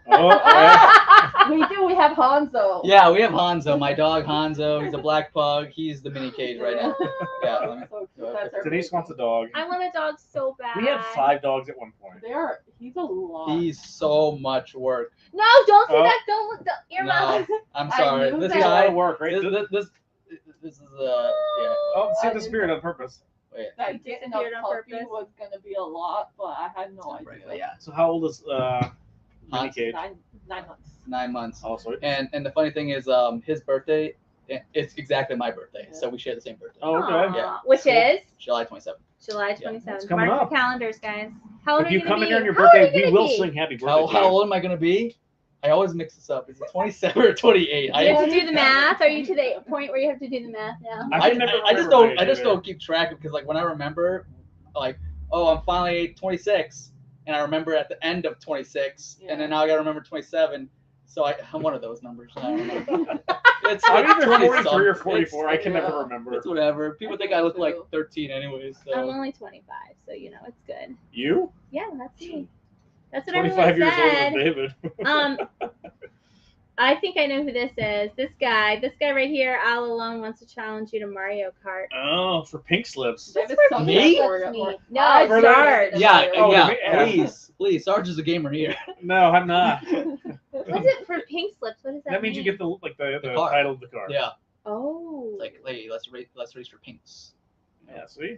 Oh, yeah. We do. We have Hanzo. yeah, we have Hanzo, my dog Hanzo. He's a black pug. He's the mini cage right now. Yeah, let me- So cute. That's our Denise wants a dog. I want a dog so bad. We had 5 dogs at one point. He's a lot. He's so much work. No, don't say Oh. that. Don't your No, mouth. I'm I sorry. knew This It's a lot guy. of work, right? This is yeah. Oh, see I the didn't- spirit on purpose. Wait. That getting a Disappeared on puppy purpose. was gonna be a lot, but I had no idea. Right, yeah, So how old is Mini Cage? 9 months. 9 months. Also, And the funny thing is, his birthday It's exactly my birthday, so we share the same birthday. Oh, okay. Aw, Yeah. which Cool. is July 27th. July Yeah, 27th. it's coming Mark up. the calendars, guys. How old If are you you come gonna in here on be? your How old are birthday, you we gonna will be? sing happy birthday. How to you. old am I gonna be? I always mix this up. Is it 27 or 28? Do you have to do the math? Are you to the point where you have to do the math now? I can never I just remember don't. my I just age don't keep track of because like when I remember, like, oh, I'm finally 26, and I remember at the end of 26, and then now I gotta remember 27. So I'm one of those numbers. I don't know. It's I'm either 20 43 or some. 44. I can yeah. never remember. It's whatever. People think I look like 13 anyways. So. I'm only 25, so you know it's good. You? Yeah, that's me. That's what 25 everyone years older said. than David. I think I know who this is. This guy right here, all alone, wants to challenge you to Mario Kart. Oh, for pink slips. David's That's so Me? good. Me. No, I For Sarge. that- Yeah, Oh, yeah. yeah. Please. Sarge is a gamer here. No, I'm not. What's it for pink slips? What does that That means you mean? get the The car. title of the car. Yeah. Oh. It's like, hey, let's race for pinks. Yeah, see?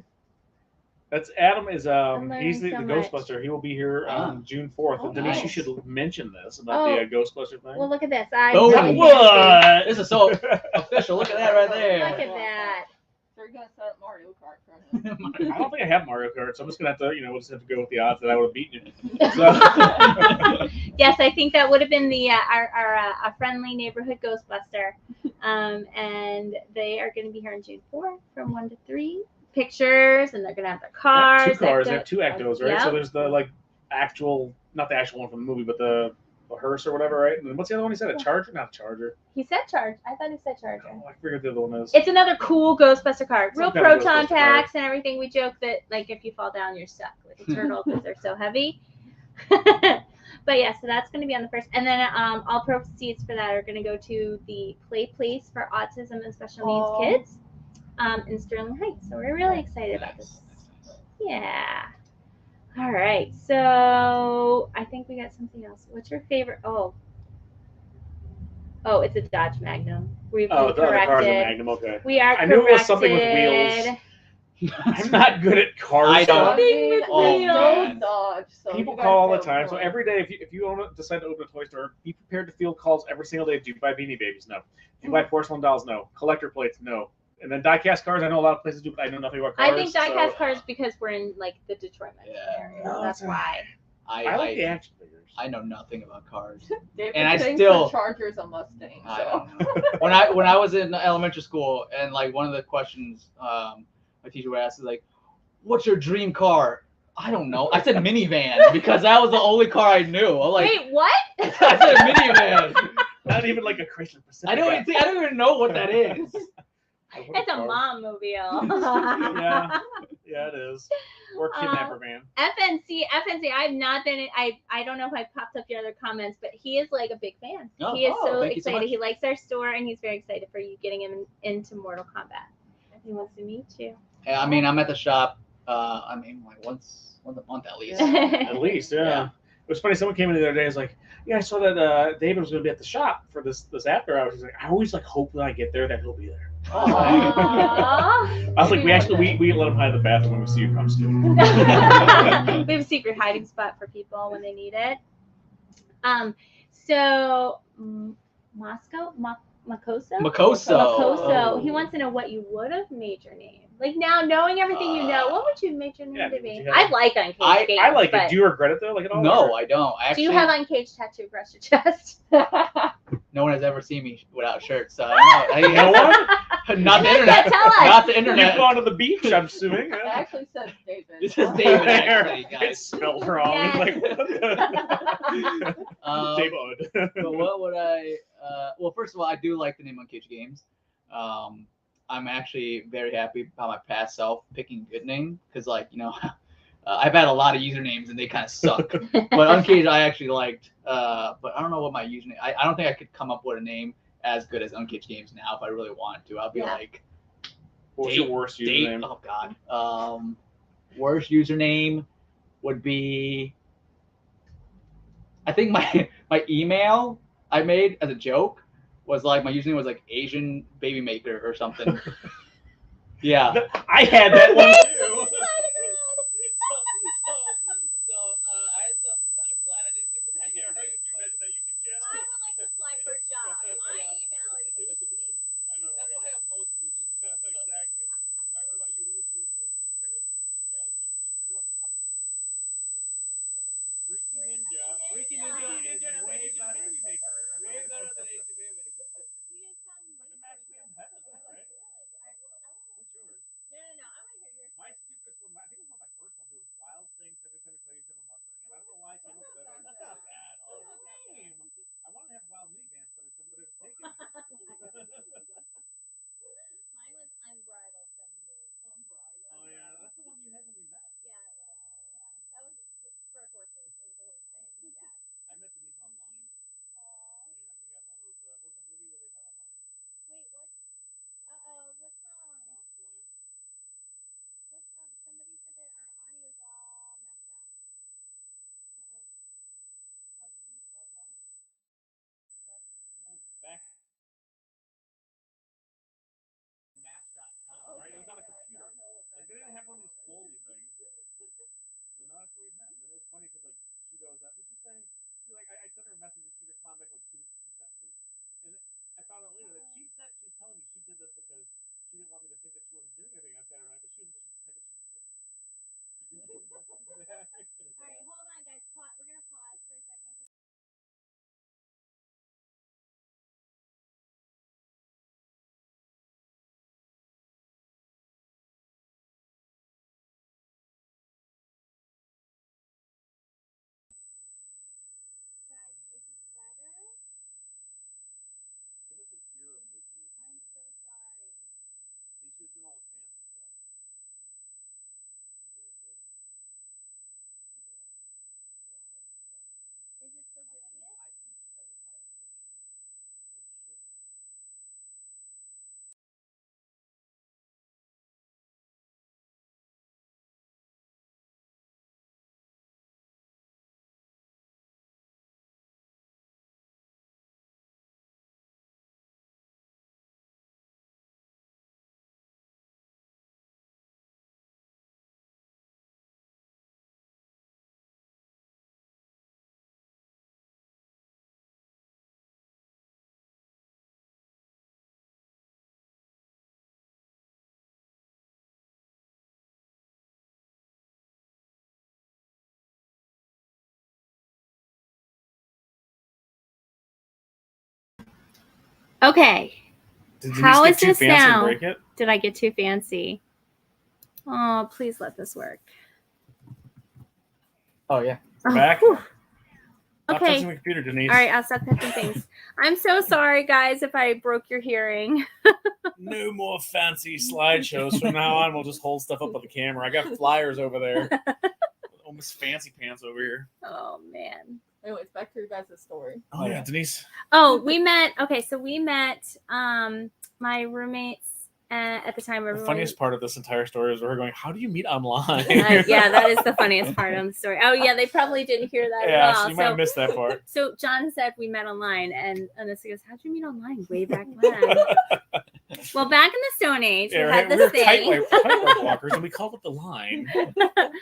That's Adam is I'm he's the learning so much. Ghostbuster. He will be here on June 4th. Oh, And Denise, you nice. should mention this about the Ghostbuster thing. Well, look at this. I Oh, really what? This is so official. Look at that right Look there. at that. So you're gonna set up Mario Kart for him. I don't think I have Mario Kart, so I'm just gonna have to, we'll just have to go with the odds that I would have beaten you. So. Yes, I think that would have been the our friendly neighborhood Ghostbuster, and they are going to be here on June 4th from 1 to 3. Pictures, and they're going to have their cars. Two cars. They have two ectos, right? Yep. So there's the actual, not the actual one from the movie, but the hearse or whatever, right? And then what's the other one he said? A Charger? Not a Charger. He said Charge. I thought he said Charger. Oh, I forget the other one is. It's another cool Ghostbuster car. Real Some kind of proton Ghostbuster car. packs and everything. We joke that like if you fall down, you're stuck like a turtle because they're so heavy. But yeah, so that's going to be on the first, and then all proceeds for that are going to go to the Play Place for Autism and Special Needs Kids in Sterling Heights. So we're really excited about this. Yeah. All right. So I think we got something else. What's your favorite? Oh, it's a Dodge Magnum. We've been The other car's a corrected. Magnum, okay. We are I corrected. knew it was something with wheels. I'm not good at cars. I don't- Something with Oh, wheels. man. Dodge. So People you gotta call all the go time. So for it. every day, if you decide to open a toy store, be prepared to field calls every single day. Do you buy Beanie Babies? No. Do you buy porcelain dolls? No. Collector plates? No. And then die-cast cars, I know a lot of places do, but I know nothing about cars. I think diecast cars because we're in like the Detroit metro Yeah. area. No, That's it's why. I like the action figures. I know nothing about cars. David and I thinks still- the Charger's a Mustang. I So. don't know. when I was in elementary school, and like one of the questions my teacher would ask is like, "What's your dream car?" I don't know. I said minivan because that was the only car I knew. I'm like, Wait, what? I said minivan. Not even like a Chrysler Pacifica. I don't even know what that is. It's a mom mobile. Yeah, it is. Or kidnapper van. FNC. I've not been. I don't know if I popped up your other comments, but he is like a big fan. Oh, He is so thank you so excited. much. He likes our store, and he's very excited for you getting him into Mortal Kombat. He wants to meet you. Yeah, I mean, I'm at the shop. Like once a month at least. At least, yeah. Yeah. It was funny. Someone came in the other day. I was like, "Yeah, I saw that David was going to be at the shop for this after hours." He's like, "I always like hope when I get there that he'll be there." Aww. I was like, we let him hide in the bathroom when we see you come to. We have a secret hiding spot for people when they need it. So Makoso. Makoso. He wants to know what you would have made your name. Like now, knowing everything you know, what would you make your name yeah, to would be? you have- I like Uncaged Games. I like but it. Do you regret it though? Like at all? No, or- I don't. Actually, do you have Uncaged tattoo across your chest? no one has ever seen me without a shirt, so I don't know. No one? Not the Yeah, internet. tell us. Not the You've internet. gone to the beach, I'm assuming. It actually says David. This is David, actually, It's guys. spelled wrong. Yes. Like, what the? David. But what would I? Well, first of all, I do like the name Uncaged Games. I'm actually very happy about my past self picking a good name because, I've had a lot of usernames and they kind of suck. But Uncaged, I actually liked. But I don't know what my username. I don't think I could come up with a name as good as Uncaged Games now if I really wanted to. I'll be like. What's your worst username? Oh God. Worst username would be. I think my email I made as a joke was like my username was like Asian Baby Maker or something. Yeah. I had that one too. So I had some. Glad I didn't stick with that. Yeah, right. Did you imagine that YouTube channel? I would like to apply for a job. My email is Asian Baby. I know, right? Okay. Did How Denise is get too this fancy now? and break it? Did I get too fancy? Oh, please let this work. Oh yeah. We're back. whew. Stop Okay. touching the computer, Denise. All right, I'll stop touching things. I'm so sorry, guys, if I broke your hearing. No more fancy slideshows from now on. We'll just hold stuff up on the camera. I got flyers over there. Almost fancy pants over here. Oh, man. Anyways, back to your guys' story. Oh yeah, Denise. Oh, we met. Okay, so we met my roommates at the time. The funniest part of this entire story is we're going, how do you meet online? Yeah, that is the funniest part of the story. Oh, yeah, they probably didn't hear that Yeah, at all. so you might have missed that part. So John said we met online, and Alyssa goes, how'd you meet online? Way back when. Well, back in the Stone Age, we had we this were thing. tightrope walkers, and we called it the line. But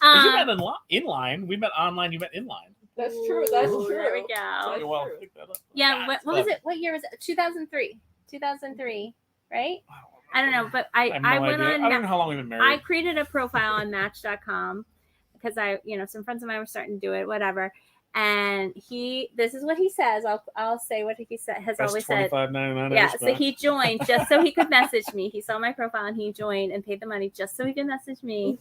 you met in line. We met online. You met in line. That's true. That's Ooh, true. there we go. That's Well, true. pick that up. Yeah, what was it? What year was it? 2003. 2003, right? I don't know, but I have no went idea. on. I don't know how long we've been I married. created a profile on Match.com because some friends of mine were starting to do it, whatever. And this is what he says. I'll say what he has That's always said. $25.99. Yeah, so he joined just so he could message me. He saw my profile and he joined and paid the money just so he could message me.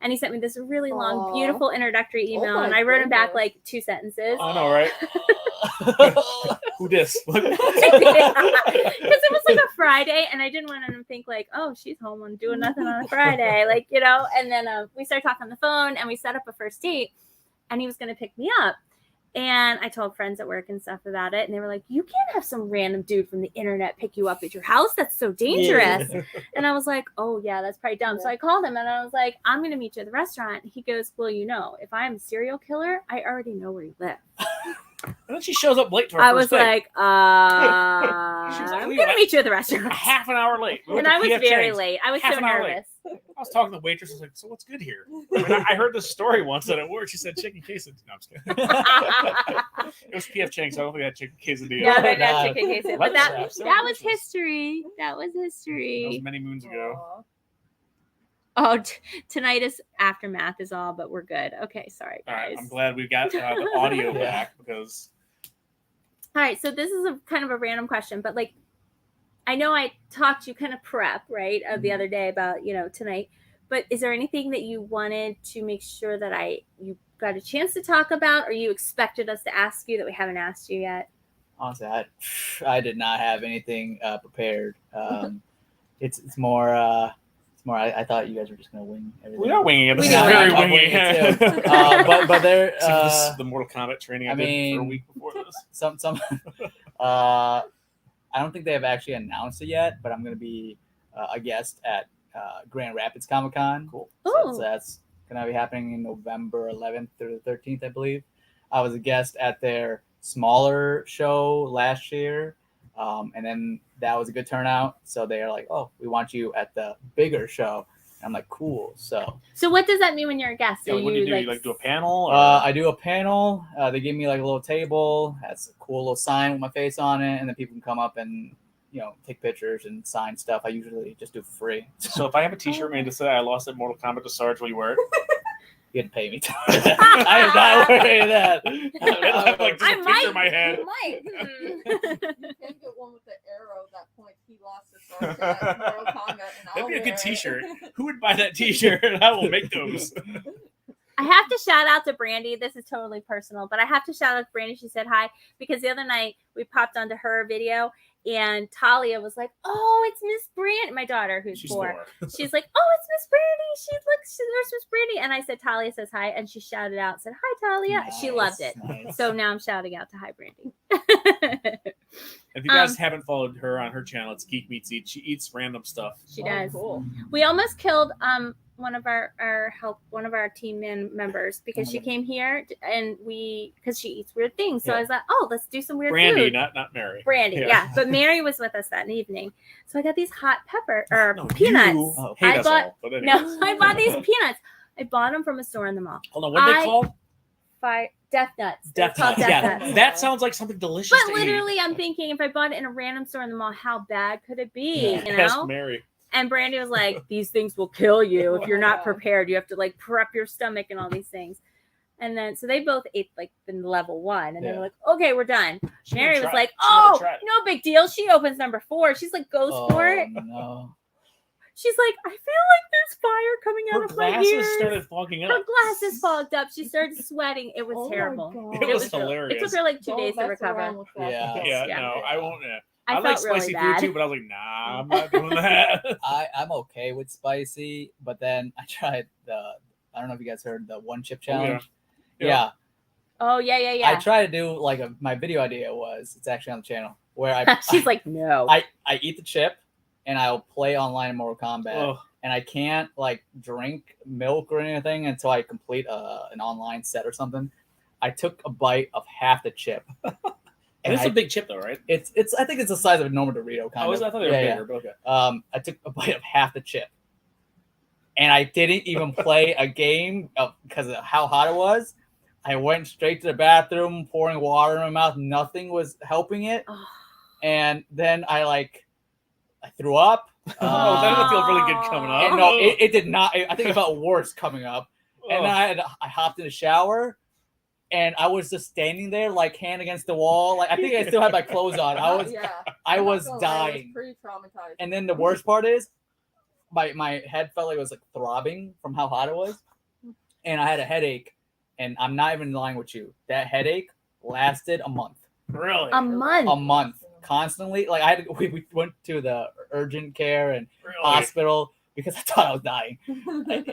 And he sent me this really long, beautiful introductory email, my and I wrote him back goodness. like 2 sentences. I know, right? Who dis? Because it was like a Friday, and I didn't want him to think like, oh, she's home and doing nothing on a Friday, And then we started talking on the phone, and we set up a first date, and he was going to pick me up. And I told friends at work and stuff about it, and they were like, you can't have some random dude from the internet pick you up at your house. That's so dangerous. Yeah. And I was like, oh, yeah, that's probably dumb. Yeah. So I called him, and I was like, I'm going to meet you at the restaurant. He goes, well, if I'm a serial killer, I already know where you live. And then she shows up late to our I first was date. like, I'm going to meet you at the restaurant. Half an hour late. And I was very late. I was so nervous. I was talking to the waitress. I was like, so what's good here? I heard this story once at work. She said chicken quesadilla. No, I'm just kidding. It was P.F. Chang's, so I don't think I had chicken quesadilla. No, I got chicken quesadilla. But that was history. That was That history. was many moons ago. Oh, tonight is aftermath is all, but we're good. Okay, sorry, guys. All right, I'm glad we got the audio back because. All right, so this is a kind of a random question, but I know I talked you kind of prep, right, of the other day about, tonight, but is there anything that you wanted to make sure that you got a chance to talk about, or you expected us to ask you that we haven't asked you yet? Honestly, I did not have anything prepared. It's more, I thought you guys were just going to wing everything. We are winging it. This is are very I'm winging winging it. but there, This is the Mortal Kombat training I did mean, for a week before this. some I don't think they have actually announced it yet, but I'm going to be a guest at Grand Rapids Comic Con. Cool. So that's going to be happening in November 11th through the 13th, I believe. I was a guest at their smaller show last year, and then that was a good turnout. So they're like, oh, we want you at the bigger show. And I'm like, cool. So what does that mean when you're a guest? Yeah, what do you do? You do a panel? Or? I do a panel. They give me a little table. Has a cool little sign with my face on it, and then people can come up and take pictures and sign stuff. I usually just do for free. So if I have a T-shirt made to say I lost at Mortal Kombat to Sarge, will you wear it? You had to pay me. I am not wearing that. It'll have just a picture in my head. You might. You can get one with the arrow that points he lost to Sarge at Mortal Kombat, and That'd be a good T-shirt. Who would buy that T-shirt? I will make those. I have to shout out to Brandy. This is totally personal, but I have to shout out to Brandy. She said hi because the other night we popped onto her video and Talia was like, "Oh, it's Miss Brandy." My daughter, who's She's 4. 4. She's like, "Oh, it's Miss Brandy." There's Miss Brandy. And I said, Talia says hi. And she shouted out, said, "Hi, Talia." Nice, she loved it. nice. So now I'm shouting out to hi, Brandy. If you guys haven't followed her on her channel, it's Geek Meets Eat. She eats random stuff. She does. Cool. We almost killed one of our team members because she came here and because she eats weird things. So I was like, oh, let's do some weird Brandy, food. not Mary. Brandy, yeah. But Mary was with us that evening. So I got these hot peanuts. You hate us all, but anyways. No, I bought these peanuts. I bought them from a store in the mall. Hold on, what are they called? Death Nuts. Death Nuts. Yeah, that sounds like something delicious. But literally, I'm thinking if I bought it in a random store in the mall, how bad could it be? Yeah. You know? Ask Mary. And Brandy was like, these things will kill you if you're not prepared. You have to prep your stomach and all these things. And then, so they both ate like the level 1, and they Yeah. were like, okay, we're done. She Mary never was tried- like, she never oh, tried it. no big deal. She opens number 4. She's like, goes for it. No. She's like, I feel like there's fire coming Her out of my glasses ears. started fogging up. Her glasses fogged up. She started sweating. It was Oh my terrible. God. It was It hilarious. took her like 2 Don't days to mess around recover. with that. Yeah. Yeah, no, I won't. I I like felt really spicy bad. food too, but I was like, nah, I'm not doing that. I'm okay with spicy, but then I tried I don't know if you guys heard the one chip challenge. Yeah. Yeah. Oh, yeah. I tried to do like my video idea was, it's actually on the channel, where I She's like, no. I eat the chip and I'll play online in Mortal Kombat. Ugh. And I can't like drink milk or anything until I complete an online set or something. I took a bite of half the chip. And it's a big chip though, right? It's I think it's the size of a normal Dorito kind of. I thought they were bigger, but okay. I took a bite of half the chip. And I didn't even play a game because of how hot it was. I went straight to the bathroom, pouring water in my mouth. Nothing was helping it. And then I threw up. Oh, that didn't feel really good coming up. And no, it did not. I think it felt worse coming up. And then I hopped in the shower, and I was just standing there, like hand against the wall. Like I think I still had my clothes on. I was I'm not was gonna lie, I dying. pretty traumatized. And then the worst part is, my head felt like it was like throbbing from how hot it was, and I had a headache. And I'm not even lying with you. That headache lasted a month. Really? A month. A month. Constantly. Like we went to the urgent care and Really? hospital because I thought I was dying.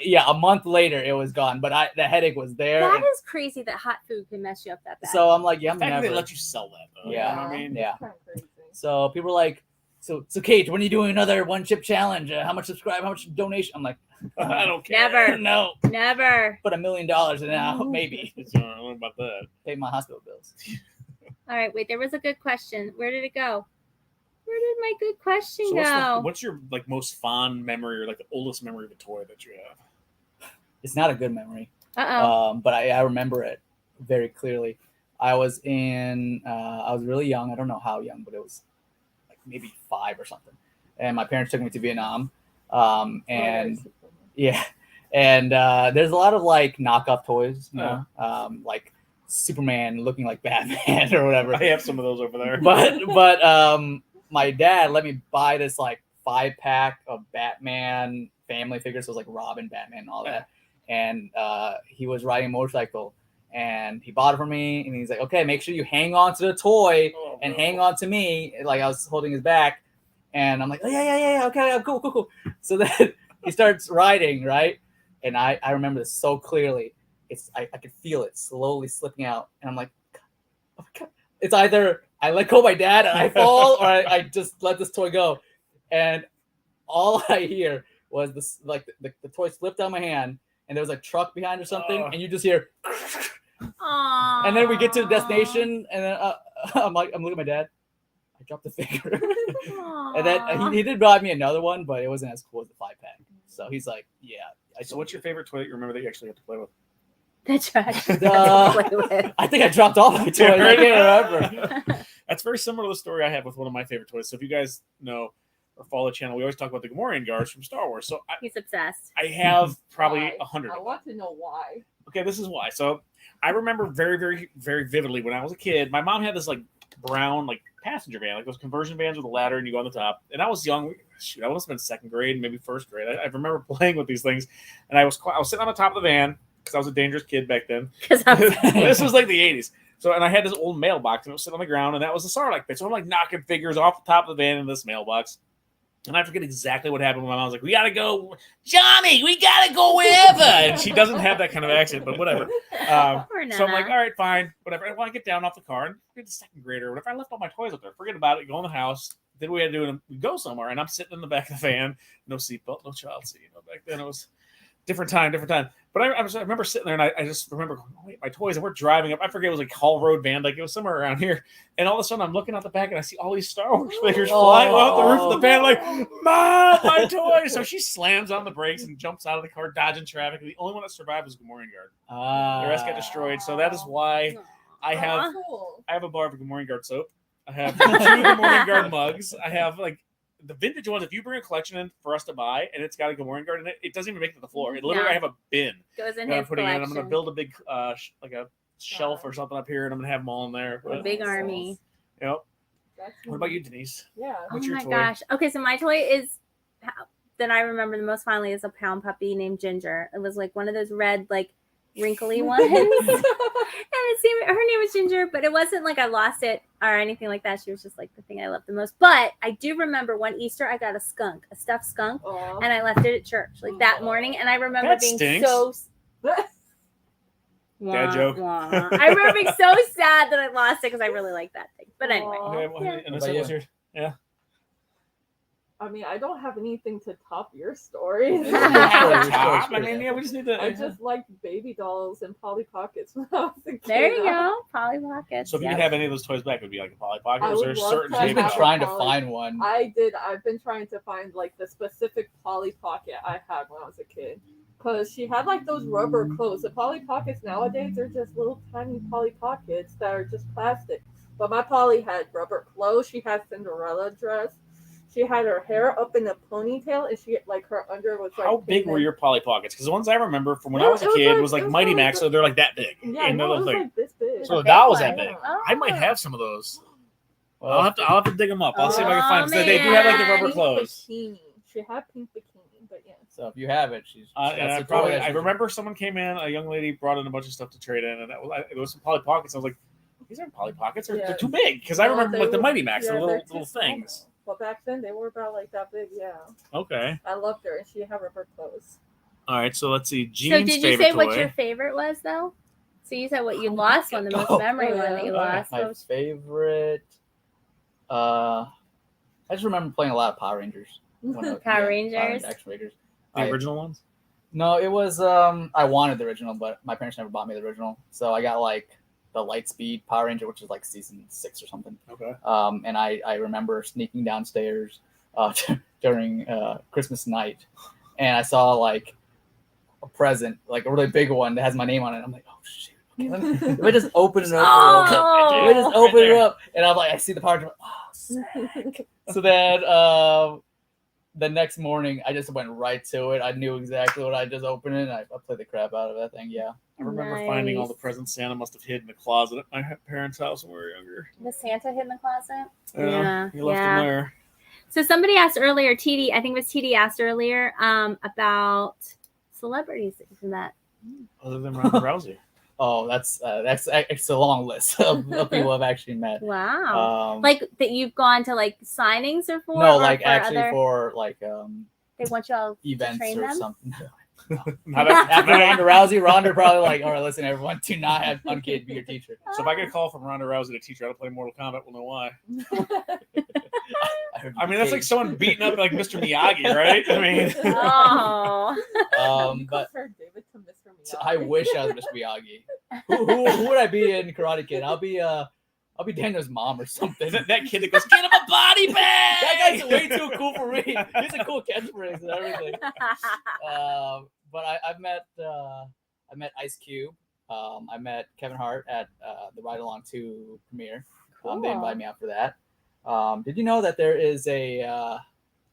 Yeah, a month later it was gone. But the headache was there. That and is crazy that hot food can mess you up that bad. so I'm like, yeah, I'm The fact that never. they let you sell that though. Yeah. You know what I mean? Yeah. Kinda crazy. So people are like, so Kate, when are you doing another one chip challenge? How much subscribe? How much donation? I'm like, I don't care. Never. no. Never. Put $1 million in now, maybe. I don't know about that. Pay my hospital bills. All right, wait. There was a good question. Where did it go? Where did my good question So go? what's your like most fond memory or like the oldest memory of a toy that you have? It's not a good memory. Uh-oh. But I remember it very clearly. I was really young. I don't know how young, but it was like maybe 5 or something. And my parents took me to Vietnam. And yeah, and there's a lot of like knockoff toys, you know, like Superman looking like Batman or whatever. I have some of those over there. But my dad let me buy this like 5-pack of Batman family figures, so it was like Robin, Batman, and all that. And he was riding a motorcycle, and he bought it for me. And he's like, "Okay, make sure you hang on to the toy and hang on to me." Like I was holding his back, and I'm like, "Oh yeah, okay, cool." So then he starts riding, right? And I remember this so clearly. I could feel it slowly slipping out, and I'm like, oh my God. It's either I let go of my dad and I fall, or I just let this toy go. And all I hear was this, like the toy slipped out of my hand, and there was a truck behind or something, and you just hear. Aww. And then we get to the destination, and then I'm looking at my dad. I dropped the figure, and then he did buy me another one, but it wasn't as cool as the 5-pack. So he's like, "Yeah." So what's your favorite toy that you remember that you actually had to play with? That's right. Play with. I think I dropped all my toys. I can't remember. That's very similar to the story I have with one of my favorite toys. So if you guys know or follow the channel, we always talk about the Gamorrean guards from Star Wars. So He's obsessed. I have probably Why? 100. I want to know why. Okay, this is why. So I remember very, very, very vividly when I was a kid, my mom had this like brown like passenger van, like those conversion vans with a ladder and you go on the top. And I was young. Shoot, I must have been 2nd grade, maybe 1st grade. I remember playing with these things, and I was sitting on the top of the van because I was a dangerous kid back then. This was like the 80s. So, and I had this old mailbox, and it was sitting on the ground, and that was the Sarlacc pit. So I'm like knocking figures off the top of the van in this mailbox. And I forget exactly what happened when my mom was like, "We got to go, Johnny, we got to go wherever." And she doesn't have that kind of accent, but whatever. So I'm like, all right, fine, whatever. I want to get down off the car and get the 2nd grader or whatever. I left all my toys up there. Forget about it. Go in the house. Then we had to do it. We go somewhere, and I'm sitting in the back of the van. No seatbelt, no child seat. Back then it was different time. But I remember sitting there, and I just remember going, "Oh, wait, my toys." And we're driving up. I forget, it was like Hall Road Van, like it was somewhere around here. And all of a sudden, I'm looking out the back, and I see all these Star Wars figures flying off the roof of the van, like, "Mom, my toys!" So she slams on the brakes and jumps out of the car, dodging traffic. The only one that survived was Gamorrean Guard. The rest got destroyed. So that is why I have Cool. a bar of Gamorrean Guard soap. I have 2 Gamorrean Guard mugs. I have like the vintage ones, if you bring a collection in for us to buy and it's got a Gamorrean guard in it, it doesn't even make it to the floor. It literally, I have a bin Goes in that I'm his putting in. I'm collection. going to build a big, like a shelf or something up here, and I'm going to have them all in there. A big army. Yep. That's What about you, Denise? Yeah. What's Oh your my toy? gosh. Okay, so my toy is that I remember the most fondly is a pound puppy named Ginger. It was like one of those red, like wrinkly ones. And her name was Ginger, but it wasn't like I lost it or anything like that. She was just like the thing I loved the most. But I do remember one Easter I got a stuffed skunk, Aw. and I left it at church like that morning. And I remember That being stinks. so Dad joke. I remember being so sad that I lost it because I really liked that thing. But anyway, Aw. Okay, Yeah. and this was yours. Yeah. I mean, I don't have anything to top your stories. I mean, yeah, we just need to. I just liked baby dolls and Polly Pockets when I was a kid. there you go, Polly Pockets. So if you could have any of those toys back, it would be like a Polly Pocket. I Or is there a would love certain to I've type been have of- trying to Polly- find one. I've been trying to find like the specific Polly Pocket I had when I was a kid. Because she had like those rubber clothes. The Polly Pockets nowadays are just little tiny Polly Pockets that are just plastic. But my Polly had rubber clothes. She had Cinderella dress. She had her hair up in a ponytail, and she like her under was like. How big pinned were in. your Polly Pockets? Because the ones I remember from when No, I was a it was kid like- was like it was Mighty probably Max, the- so they're like that big. Yeah, and no, they're it was like, like this big. so the big doll was one. that big. Yeah. I might Oh. have some of those. Well, I'll have to dig them up. I'll see if I can find them. Oh, They do have like the man. rubber Pink clothes. bikini. She had pink bikini, but yeah. so if you have it, she's. And that's the toy that I she's- remember someone came in, a young lady brought in a bunch of stuff to trade in, and that was, it was some Polly Pockets. I was like, these aren't Polly Pockets, they're Yeah. too big. Because I No, remember they like the were- Mighty Max, yeah, the they're little too small things. now. But back then they were about like that big. Yeah, Okay. I loved her, and she had rubber clothes. All right, so let's see. So Jean's did you favorite say toy. what your favorite was though? So you said what you lost one, the most Oh. memory Oh, one that you yeah. lost. My favorite. I just remember playing a lot of Power Rangers. Power Rangers? X Rangers. The original ones? No, it was. I wanted the original, but my parents never bought me the original, so I got like the Lightspeed Power Ranger, which is like season 6 or something. Okay. And I remember sneaking downstairs during Christmas night, and I saw like a present, like a really big one that has my name on it. I'm like, oh shoot! If I just open it up, Oh. if I just open Right it there. up, and I'm like, I see the Power Ranger. Oh, sick. So then the next morning, I just went right to it. I knew exactly what I just opened it, and I played the crap out of that thing. Yeah. I remember finding all the Nice. presents Santa must have hid in the closet at my parents' house when we were younger. The Santa hid in the closet. He left them there. So somebody asked earlier, TD, I think it was TD asked earlier, about celebrities that you met. Other than Ronda Rousey. Oh, that's it's a long list of people I've actually met. Wow. Like Like that you've gone to like signings or for? no, or like for actually other, for like they want you all to events train or them? something. Not After after Ronda Rousey, Ronda probably like, all right, listen, everyone, do not have uncaged be your teacher. So if I get a call from Ronda Rousey to teach her how to play Mortal Kombat, we'll know why. I mean, that's like someone beating up like Mr. Miyagi, right? I mean, Oh. but Compare David to Mr. Miyagi. I wish I was Mr. Miyagi. Who would I be in Karate Kid? I'll be Daniel's mom or something. that kid that goes, get him a body bag! That guy's way too cool for me. He's a cool catchphrase and everything. But I've met Ice Cube. I met Kevin Hart at the Ride Along 2 premiere. They Cool. invited me out for that. Did you know that there is a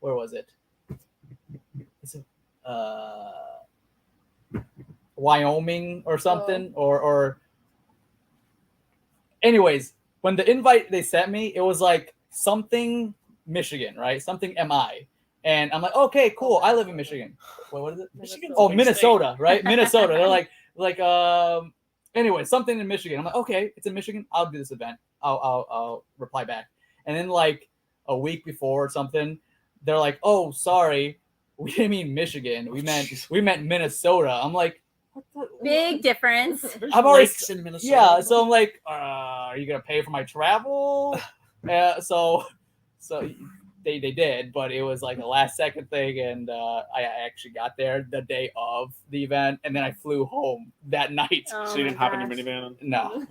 where was it? It's Wyoming or something or anyways, when the invite they sent me, it was like something Michigan, right? Something MI. And I'm like, okay, cool. I live in Michigan. Wait, what is it? Michigan's Oh, a big Minnesota, right? Minnesota. They're like anyway, something in Michigan. I'm like, okay, it's in Michigan. I'll do this event. I'll reply back. And then like a week before or something, they're like, oh, sorry, we didn't mean Michigan. We meant Minnesota. I'm like, what the? Big difference. There's I've already- lakes in Minnesota. Yeah, so I'm like, are you gonna pay for my travel? So they did, but it was like a last second thing, and I actually got there the day of the event, and then I flew home that night. Oh So you my didn't hop in your gosh. minivan? No,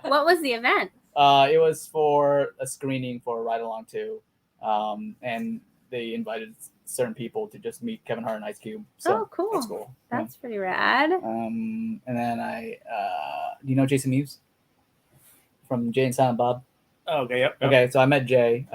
What was the event? it was for a screening for Ride Along 2, and they invited certain people to just meet Kevin Hart and Ice Cube. So Oh, cool. that's cool. That's pretty rad. And then do you know Jason Mewes from Jay and Silent Bob? Oh, okay, yep. Okay, so I met Jay,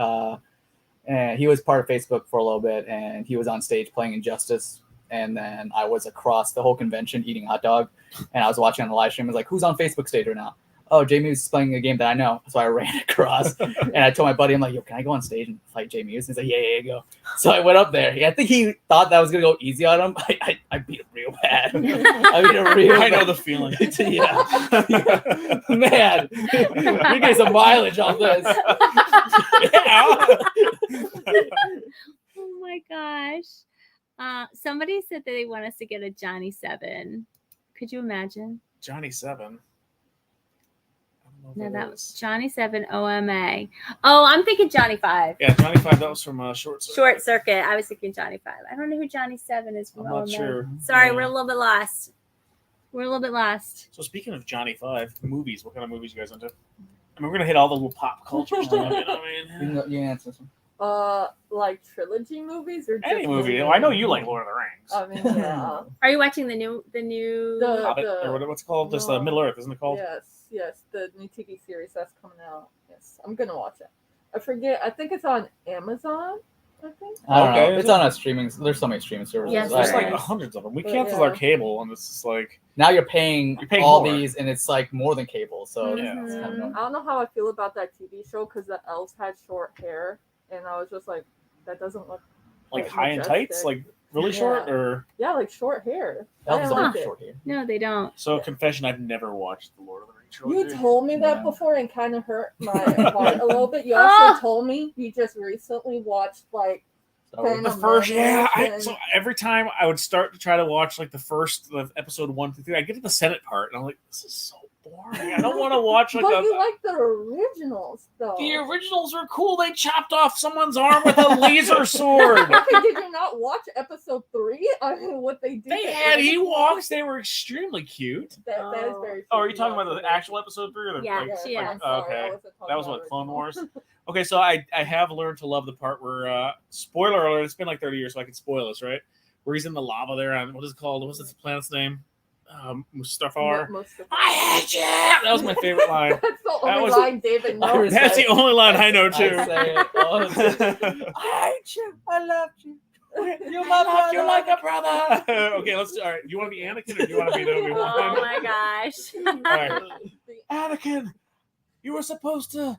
And he was part of Facebook for a little bit, and he was on stage playing Injustice. And then I was across the whole convention eating a hot dog, and I was watching on the live stream. I was like, "Who's on Facebook stage right now?" "Oh, Jay Muse is playing a game that I know." So I ran across, and I told my buddy, I'm like, "Yo, can I go on stage and fight Jay Muse?" And he's like, "Yeah, go." So I went up there. I think he thought that I was gonna go easy on him. I beat him real bad. I beat him real bad. I know the feeling. Yeah. Man, we get some mileage off this. Oh my gosh. Somebody said that they want us to get a Johnny 7. Could you imagine? Johnny 7. No, that was Johnny 7 OMA. Oh, I'm thinking Johnny 5. Yeah, Johnny 5. That was from Short Circuit. Short Circuit. I was thinking Johnny 5. I don't know who Johnny 7 is from I'm OMA. not sure. Sorry, Yeah. we're a little bit lost. So speaking of Johnny 5, movies. What kind of movies you guys into? I mean, we're gonna hit all the little pop culture stuff. You know what I mean? You can answer this one. Like trilogy movies or just Any movie. movies? Well, I know you like Lord of the Rings. I mean, yeah. Are you watching the new? Hobbit, or what's it called? Just No. Middle Earth, isn't it called? Yes, the new TV series that's coming out. Yes, I'm gonna watch it. I forget. I think it's on Amazon. I think. I don't Okay, know. is It's it? on a streaming. There's so many streaming services. Yes, There's there like is. hundreds of them. We But canceled yeah. our cable, and it's just like Now you're paying You're paying all more. these, and it's like more than cable. So Yeah. it's kind of annoying. I don't know how I feel about that TV show because the elves had short hair, and I was just like, that doesn't look. like Like high and tights, majestic. like really short, Yeah. or Yeah, like short hair. Elves I don't don't have like it. short hair. No, they don't. so. Yeah. Confession: I've never watched the Lord of the Rings You trilogy. told me that Yeah. before and kind of hurt my heart a little bit. You also told me you just recently watched like So Fan The of first, Madness and- so every time I would start to try to watch like the episode 1 through 3, I get to the Senate part, and I'm like, this is so boring. I don't want to watch like but you like the originals though. the originals were cool. They chopped off someone's arm with a laser sword. Okay, did you not watch episode 3? I mean, what they did. They had Ewoks. They were extremely cute. That is very. Oh, are you talking true. about the actual episode 3 or the Yeah, like, yeah. I'm sorry, okay. I wasn't talking That was about what, Clone originals. Wars? Okay, so I have learned to love the part where spoiler alert, it's been like 30 years, so I can spoil this, right? Where he's in the lava there on what is it called? What's this planet's name? Mustafar. Most of I hate you. That was my favorite line. That's the That only was- line David I knows. respect- That's the only line I know I too. say it all the time. I hate you. I love you. You love you like a brother. Okay, let's do. All right, you want to be Anakin or do you want to be the Obi-Wan? Oh my gosh. right. Anakin, you were supposed to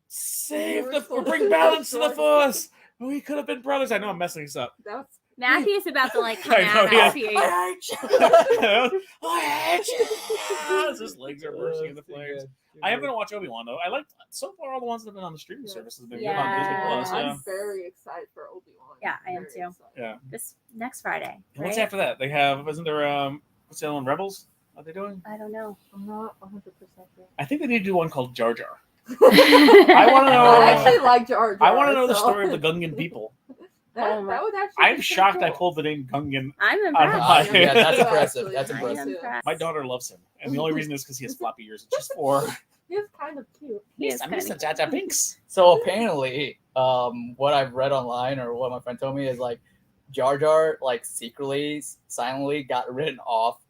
save or bring balance to the Force. We could have been brothers. I know I'm messing this up. That's Matthew's about to like come I know, out yeah. after you. I hate you. I hate you. His legs are bursting into flames. I am gonna watch Obi-Wan though. I like so far all the ones that have been on the streaming services have been good on Disney Plus. Yeah. Yeah. I'm very excited for Obi-Wan. Yeah, I am Very too. excited. Yeah. This next Friday. And what's right? after that? They have isn't there what's the other one? Rebels? Are they doing? I don't know. I'm not 100% sure. I think they need to do one called Jar Jar. I wanna know- I actually like Jar Jar. I want to know the so- story of the Gungan people. That would actually. I'm be shocked pretty I cool. pulled the name Gungan. I'm my- impressed. Yeah, that's Yeah, impressive. actually, That's I am impressive. impressed. My daughter loves him, and the only reason is because he has floppy ears. It's just for He's kind of cute. He is I'm kinda Mr. Jar Jar Binks. So apparently, what I've read online or what my friend told me is like Jar Jar like secretly, silently got written off,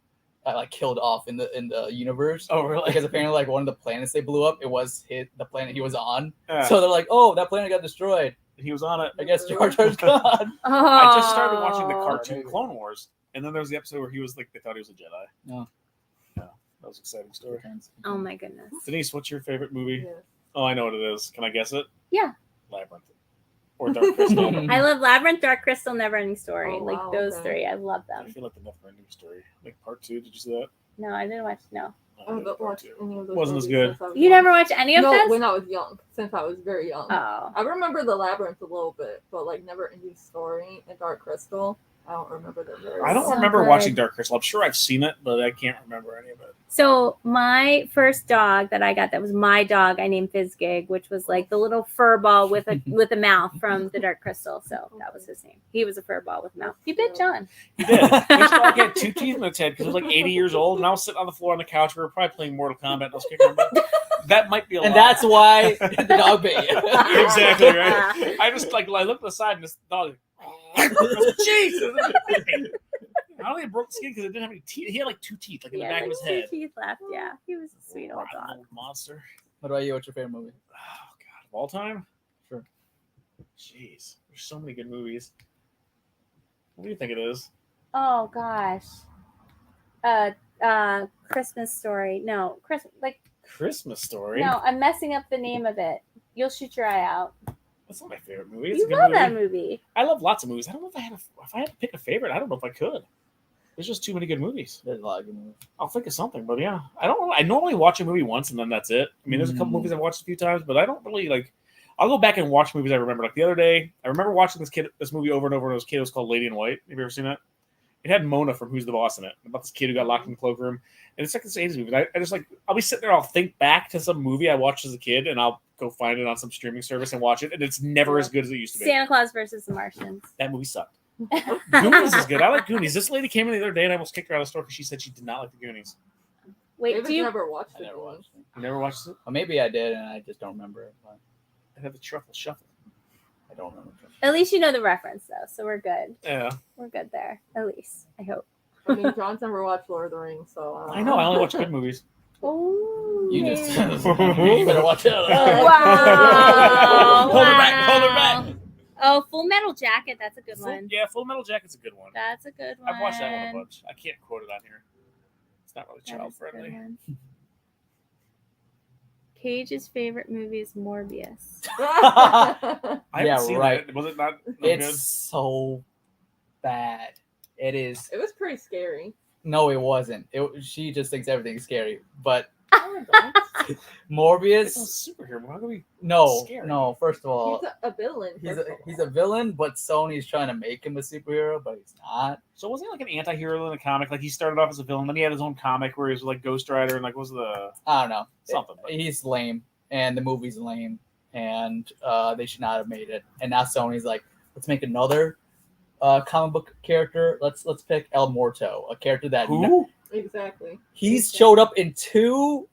like killed off in the universe. Oh, really? Because apparently, like one of the planets they blew up, it was the planet he was on. Yeah. So they're like, oh, that planet got destroyed. He was on it. I guess Jar Jar's gone. I just started watching the Oh. cartoon Clone Wars, and then there was the episode where he was like, they thought he was a Jedi. No. Yeah, that was an exciting story. Oh my goodness. Denise, what's your favorite movie? Yeah. Oh, I know what it is. Can I guess it? Yeah. Labyrinth. Or Dark Crystal. I love Labyrinth, Dark Crystal, Neverending Story. Oh, like wow, those okay. three. I love I them. feel like the Neverending Story. Like part 2. Did you see that? No, I didn't watch. No. I haven't watched any of those. Wasn't as movies good. since I was You young. never watched any of No, those? when I was young. Since I was very young. Oh. I remember the Labyrinth a little bit, but like Never Ending Story and Dark Crystal, I don't remember them very I don't well. So remember good. watching Dark Crystal. I'm sure I've seen it, but I can't remember any of it. So my first dog that I got, that was my dog, I named Fizzgig, which was like the little fur ball with a mouth from the Dark Crystal. So that was his name. He was a fur ball with a mouth. He bit John. He did. This dog had 2 teeth in its head because it was like 80 years old, and I was sitting on the floor on the couch. We were probably playing Mortal Kombat, and I was kicking him. That might be a And lot. that's why the dog bit you. Exactly right. I just like I looked to the side and this dog. Jesus! I only broke the skin because it didn't have any teeth. He had like 2 teeth, like in the back of his head. 2 teeth left. Yeah, he was a sweet old Rotten dog. old monster. What about you? What's your favorite movie? Oh God, of all time? Sure. Jeez, there's so many good movies. What do you think it is? Oh gosh. Christmas Story. No, Christmas Story. No, I'm messing up the name of it. You'll shoot your eye out. That's not my favorite movie. It's You a good love movie. that movie. I love lots of movies. I don't know if I had to pick a favorite. I don't know if I could. There's just too many good movies. There's a lot of good movies. I'll think of something, but yeah, I don't. I normally watch a movie once and then that's it. I mean, there's a couple movies I've watched a few times, but I don't really like. I'll go back and watch movies I remember. Like the other day, I remember watching this movie over and over. And it was called Lady in White. Have you ever seen that? It had Mona from Who's the Boss in it, about this kid who got locked in the cloakroom. And it's like this 80s movie. I just like, I'll be sitting there, I'll think back to some movie I watched as a kid, and I'll go find it on some streaming service and watch it, and it's never as good as it used to be. Santa Claus versus the Martians. That movie sucked. Goonies is good. I like Goonies. This lady came in the other day and I almost kicked her out of the store because she said she did not like the Goonies. Wait, David's do you? never watched I it. never watched it. You never watched it? Or maybe I did and I just don't remember it. But I have the Truffle Shuffle. I don't remember. At least you know the reference though, so we're good. Yeah. We're good there. At least I hope. I mean, John's never watched Lord of the Rings, so I know. I only watch good movies. Oh, You just yeah. you better watch it. Wow. Hold her back. Hold her back. Oh, Full Metal Jacket. That's a good one. Yeah, Full Metal Jacket's a good one. That's a good one. I've watched that one a bunch. I can't quote it on here. It's not really That child is a good friendly. one. Cage's favorite movie is Morbius. I haven't Yeah, seen right. that. Was it not no It's good? so bad. It is. It was pretty scary. No, it wasn't. She just thinks everything's scary. But No, I don't. Morbius, It's a superhero. How can we? no, scary. no. First of all, He's a villain. he's a villain, but Sony's trying to make him a superhero, but he's not. So wasn't he like an anti-hero in the comic? Like he started off as a villain, then he had his own comic where he was like Ghost Rider and like what was the I don't know. something? He's lame, and the movie's lame, and they should not have made it. And now Sony's like, let's make another comic book character. Let's pick El Morto, a character that Who? Exactly. he's showed up in two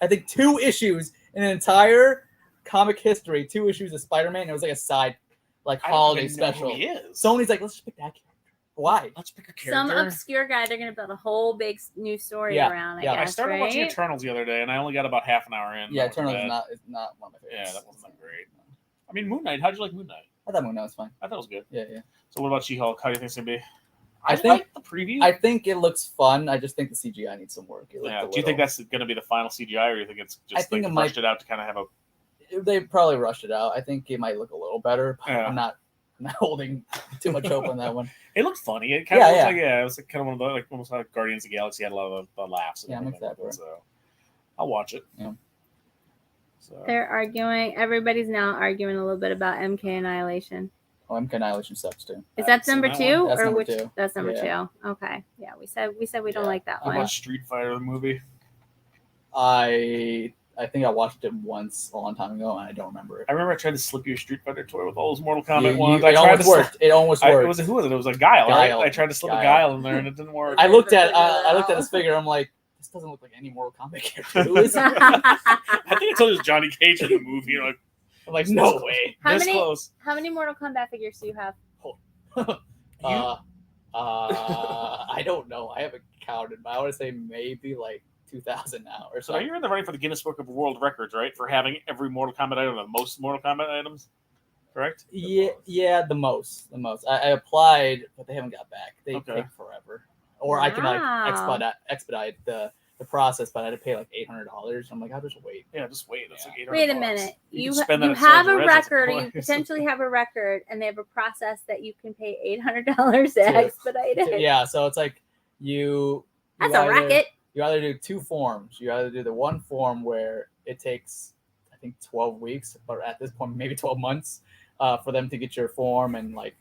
issues in an entire comic history. 2 issues of Spider-Man. It was like a side, like I don't holiday even know who special. he is. Sony's like, let's just pick that character. Why? Let's pick a character. Some obscure guy. They're gonna build a whole big new story Yeah, around. I yeah. guess, I started right? watching Eternals the other day, and I only got about half an hour in. Yeah, That wasn't Eternals bad. is not one of my favorites. Yeah, that wasn't that great. I mean, Moon Knight. How'd you like Moon Knight? I thought Moon Knight was fine. I thought it was good. Yeah. So what about She-Hulk? How do you think it's gonna be? I think- like the preview. I think it looks fun. I just think the CGI needs some work. It looked Yeah. a Do you think little- that's going to be the final CGI, or do you think it's I just think like it might- rushed it out to kind of have a? They probably rushed it out. I think it might look a little better. But Yeah. I'm not holding too much hope on that one. It looked funny. It kind of Yeah, looked yeah. like it was like kind of one of the like almost like Guardians of the Galaxy had a lot of the laughs. And Yeah, I'm everything excited for it. So I'll watch it. Yeah. So They're arguing. Everybody's now arguing a little bit about MK Annihilation. Oh, MK Annihilation sucks too. Is I haven't that seen number that two, one. That's or number which? 2. That's number Yeah. 2. Okay. Yeah, we said we don't Yeah. like that how one. about Street Fighter the movie? I think I watched it once a long time ago and I don't remember it. I remember I tried to slip you a Street Fighter toy with all those Mortal Kombat ones. It I tried almost to slip- worked. It almost Who worked. was it? It was a Guile, right? Guile. I tried to slip a Guile. Guile in there and it didn't work. I looked at his figure. I'm like, this doesn't look like any Mortal Kombat character. Who is it? I think I told you it was Johnny Cage in the movie. You're like, I'm like, no no. way. How This many- close. How many Mortal Kombat figures do you have? I don't know. I haven't counted, but I want to say maybe like 2,000 now or So so. you're in the running for the Guinness Book of World Records, right? For having every Mortal Kombat item, the most Mortal Kombat items, correct? Yeah, the most. I applied, but they haven't got back. They Okay. take forever. Or I can like Wow. expedite the process, but I had to pay like $800. I'm like, I'll just wait. Yeah, just wait. That's Yeah. like $800. Wait a minute. You You can spend that you at have Sarge a Red's, that's record, or a you place. potentially have a record, and they have a process that you can pay $800 to To- expedite it. Yeah, so it's like you. That's a racket. You either do 2 forms. You either do the one form where it takes, I think, 12 weeks, or at this point, maybe 12 months, for them to get your form and like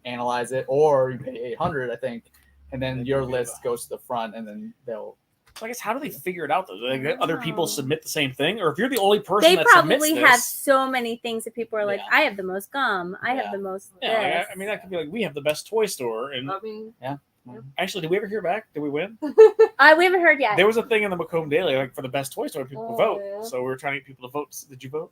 analyze it, or you pay $800, I think, and then your list goes to the front, and then they'll. So I guess how do they figure it out though? Do they get other people Wow. submit the same thing, or if you're the only person They that probably submits have this, so many things that people are like, Yeah. I have the most gum. I Yeah. have the most yeah, this. I mean that could be like we have the best toy store, and I mean, actually, did we ever hear back? Did we win? We haven't heard yet. There was a thing in the Macomb Daily like for the best toy store, people Oh, vote. yeah. So we were trying to get people to vote. Did you vote?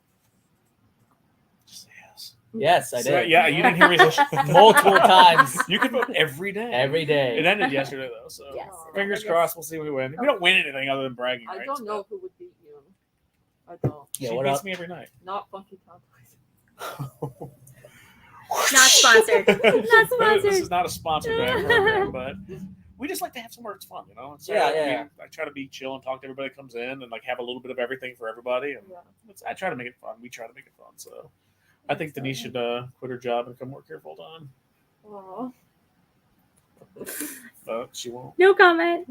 Just say yes. Yes, I So, did. yeah, you didn't hear me say Multiple times. You can vote every day. Every day. It ended yesterday though, so Yes. fingers Yes. crossed. We'll see if we win. We don't win anything other than bragging, I right? don't know who would beat you. I don't. Yeah, She what beats up? me every night. Not Funky Tom. Not sponsored. Not This sponsored. is not a sponsored program, but we just like to have somewhere it's fun, you know. So, Yeah. I try to be chill and talk to everybody that comes in, and like have a little bit of everything for everybody. And I try to make it fun. We try to make it fun. So I think Denise should quit her job and come work here full time. Aw. But she won't. No comment.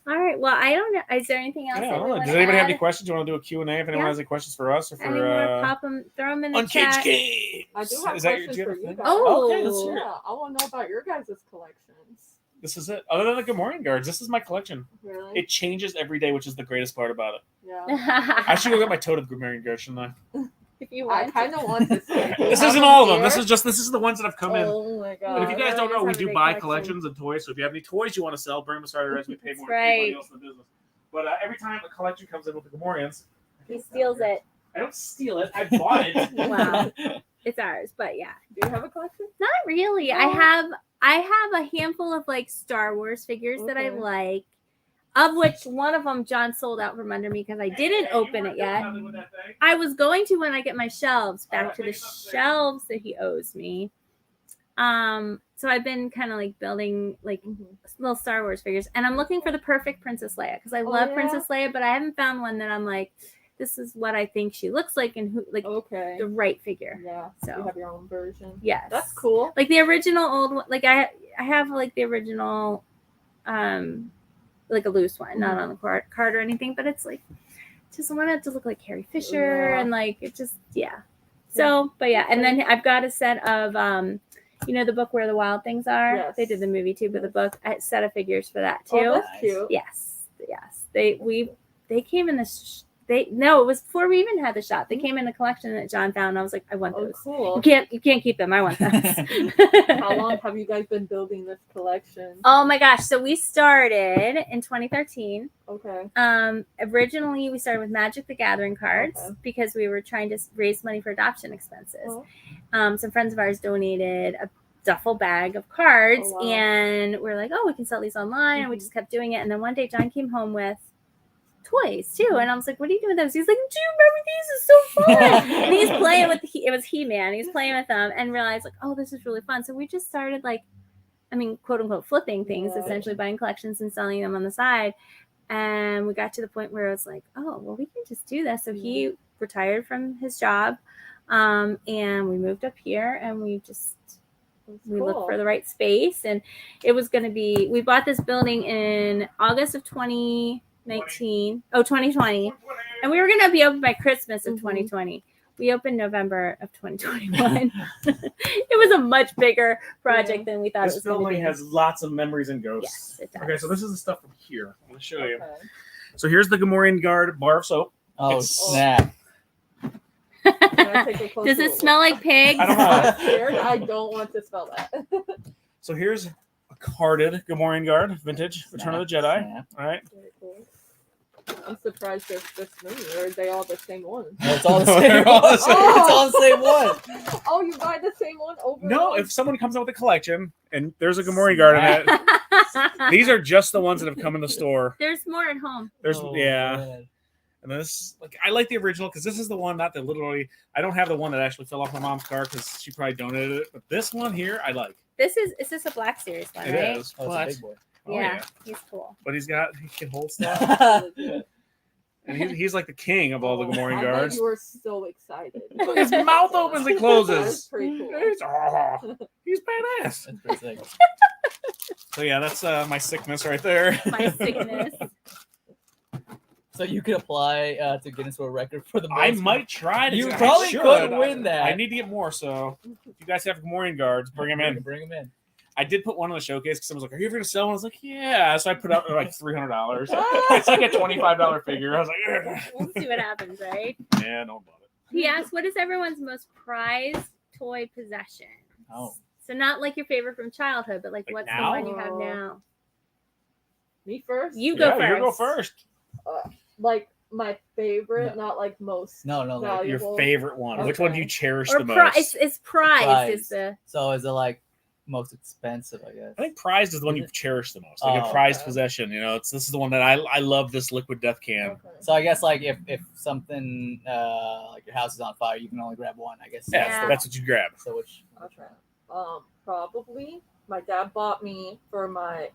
All right. Well, I don't know. Is there anything else? Yeah, I that don't we know. wanna Does anybody have add? any questions? You want to do a Q&A if anyone Yeah. has any questions for us or for Anyone pop them, throw them in the Uncaged chat. Games? I do have Is that questions do for have a you thing? guys. Oh. Okay, let's hear it. Yeah, I want to know about your guys' collections. This is it. Other than the Good Morning Guards, this is my collection. Really? It changes every day, which is the greatest part about it. Yeah. I should go get my tote of the Good Morning Guards, shouldn't I? If you I want. kind of want to see. This isn't all of them. This is the ones that have come in. Oh my But if you god. guys don't know, we Really does have a do big buy collection. collections of toys. So if you have any toys you want to sell, bring them to Sarge Red. We pay more That's than anybody right. else in the business. But every time a collection comes in with the Gamorreans, He steals it. I don't steal it. I bought it. Wow. It's ours, but yeah. Do you have a collection? Not really. I have a handful of like Star Wars figures that I Okay. like, of which one of them John sold out from under me because I didn't open it yet. I was going to when I get my shelves back to the shelves that he owes me. So I've been kind of like building like little Star Wars figures, and I'm looking for the perfect Princess Leia because I love yeah? Princess Leia, but I haven't found one that I'm like, this is what I think she looks like and who like Okay. the right figure. Yeah. So You have your own version. yes, That's cool. like the original old one. Like I have like the original, like a loose one, not on the card or anything, but it's like just want it to look like Carrie Fisher Yeah. and like it just So, but yeah, and then I've got a set of you know the book Where the Wild Things Are. Yes. They did the movie too, but the book a set of figures for that too. Oh, that's Nice. cute. Yes. They came in this. It was before we even had the shop. They came in a collection that John found. And I was like, I want Oh, those. cool. You can't keep them. I want those. How long have you guys been building this collection? Oh my gosh! So we started in 2013. Okay. Originally we started with Magic the Gathering cards Okay. because we were trying to raise money for adoption expenses. Oh. Some friends of ours donated a duffel bag of cards, Oh, wow. and we're like, oh, we can sell these online, and we just kept doing it. And then one day John came home with toys too, and I was like, what are you doing with those? He's like, do you remember these? It's so fun. And he's playing with it was He-Man. He's playing with them and realized like, oh, this is really fun. So we just started like, I mean, quote unquote flipping things, Yeah. essentially buying collections and selling them on the side. And we got to the point where it was like, oh, well, we can just do this. So he retired from his job, and we moved up here, and we looked for the right space. And it was going to be, we bought this building in August of 2020, and we were going to be open by Christmas of 2020. We opened November of 2021. It was a much bigger project than we thought it This was going to building be. has lots of memories and ghosts. Yes, it does. Okay, so this is the stuff from here. I'm going to show you. Okay. So here's the Gamorrean Guard bar of soap. Oh, It's- snap. Can I take a closer Does it look? smell like pigs? I don't know. I'm scared. I don't want to smell that. So here's a carded Gamorrean Guard, vintage, Return of the Jedi. Snap. All right. Very cool. I'm surprised there's this many. Or are they all the same one? It's all the No, same they're all one. the same. It's all the same one. Oh, you buy the same one over? No, and if someone comes out with a collection and there's a Gamorrean Guard in it, these are just the ones that have come in the store. There's more at home. There's Oh, yeah. man. And this, like, I like the original because this is the one, not the literally. I don't have the one that actually fell off my mom's car because she probably donated it. But this one here, I like. Is this a Black Series one, It right? is, Oh, it's a but big boy. oh, Yeah, he's cool. But he can hold stuff, Legit. and he's like the king of all the Oh, Gamorrean I bet guards. You were so excited. His mouth opens and That's closes. pretty cool. He's badass. That's pretty sick. So yeah, that's my sickness right there. My sickness. So you could apply to get into a record for the most. I might try to. You I probably should. could win that. I need to get more. So if you guys have Gamorrean guards, bring them in. Bring them in. I did put one on the showcase because someone was like, "Are you ever gonna sell one?" I was like, "Yeah." So I put up like $300. It's like a $25 figure. I was like, "Ugh." We'll see what happens, right? "Yeah, don't bother." He asked, what is everyone's most prized toy possession? Oh. So not like your favorite from childhood, but like Like what's now? the one you have now? Me first? You go Yeah, first. you go first. Like my favorite, not like most. No. Like, valuable. Your favorite one. Which one do you cherish Or the most? it's prized Prize. is the so is it like most expensive, I guess. I think prized is the one Is you it? cherish the most. Like a Oh, prized okay. possession. You know, this is the one that I love. This liquid death can. Okay. So I guess like if something like your house is on fire, you can only grab one. I guess. Yeah, that's what you grab. So which Okay. Probably my dad bought me for my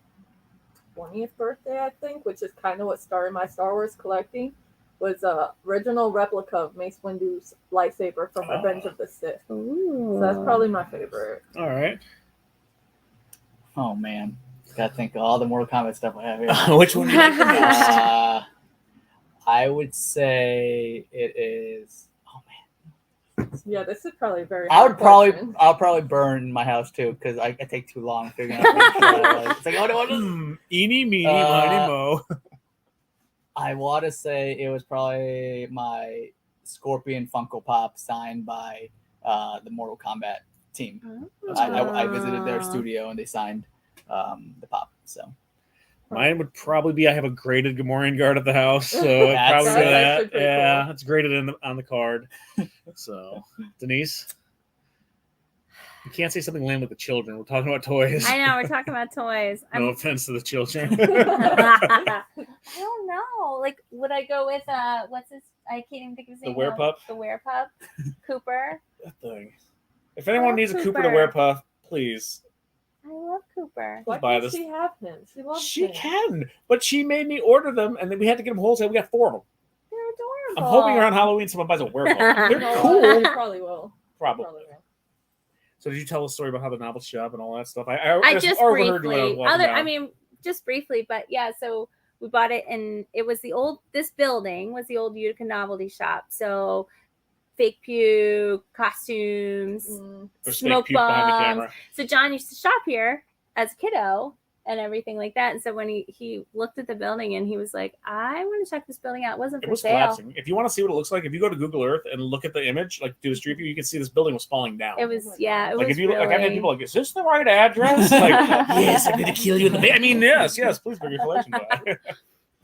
20th birthday, I think, which is kind of what started my Star Wars collecting, was a original replica of Mace Windu's lightsaber from Revenge of the Sith. Ooh. So that's probably my favorite. All right. Oh man, gotta think of all the Mortal Kombat stuff I have here. Which one do you like the most? I would say it is. Oh man, Yeah, this is probably a very. I'll hard probably question. burn my house too because I take too long figuring out. Which one I like. It's like, oh no, Eeny, meeny, miny, mo. I want to say it was probably my Scorpion Funko Pop signed by the Mortal Kombat team. I visited their studio and they signed the pop. So Mine would probably be I have a graded Gamorrean guard at the house, so it'd probably be That's that. actually pretty Yeah, cool. it's graded on the card. So Denise, you can't say something lame with the children. We're talking about toys. I know we're talking about toys. No offense to the children. I don't know. Like, would I go with what's his? I can't even think of his The name. Werepup? The Werepup. Cooper. That thing. If anyone love needs a Cooper to Cooper. wear puff, please. I love Cooper. Why buy can't this. she have him? She loves She him. can, but she made me order them, and then we had to get them wholesale. We got 4 of them. They're adorable. I'm hoping around Halloween someone buys a werepuff. They're No, cool. I probably will. Probably. Probably will. So did you tell the story about how the novel shop and all that stuff? I just overheard you when I was briefly. walking down. I mean, just briefly, but yeah. So we bought it, and it was this building was the old Utica novelty shop. So fake puke, costumes, There's smoke fake puke behind the bombs. camera. So John used to shop here as a kiddo and everything like that. And so when he looked at the building and he was like, I want to check this building out. It wasn't It for was sale. collapsing. If you want to see what it looks like, if you go to Google Earth and look at the image, like do a street view, you can see this building was falling down. It was, yeah, it like was if you really... like, I've had people like, is this the right address? Like, yes, I'm gonna kill you in the. I mean, yes, please bring your collection back.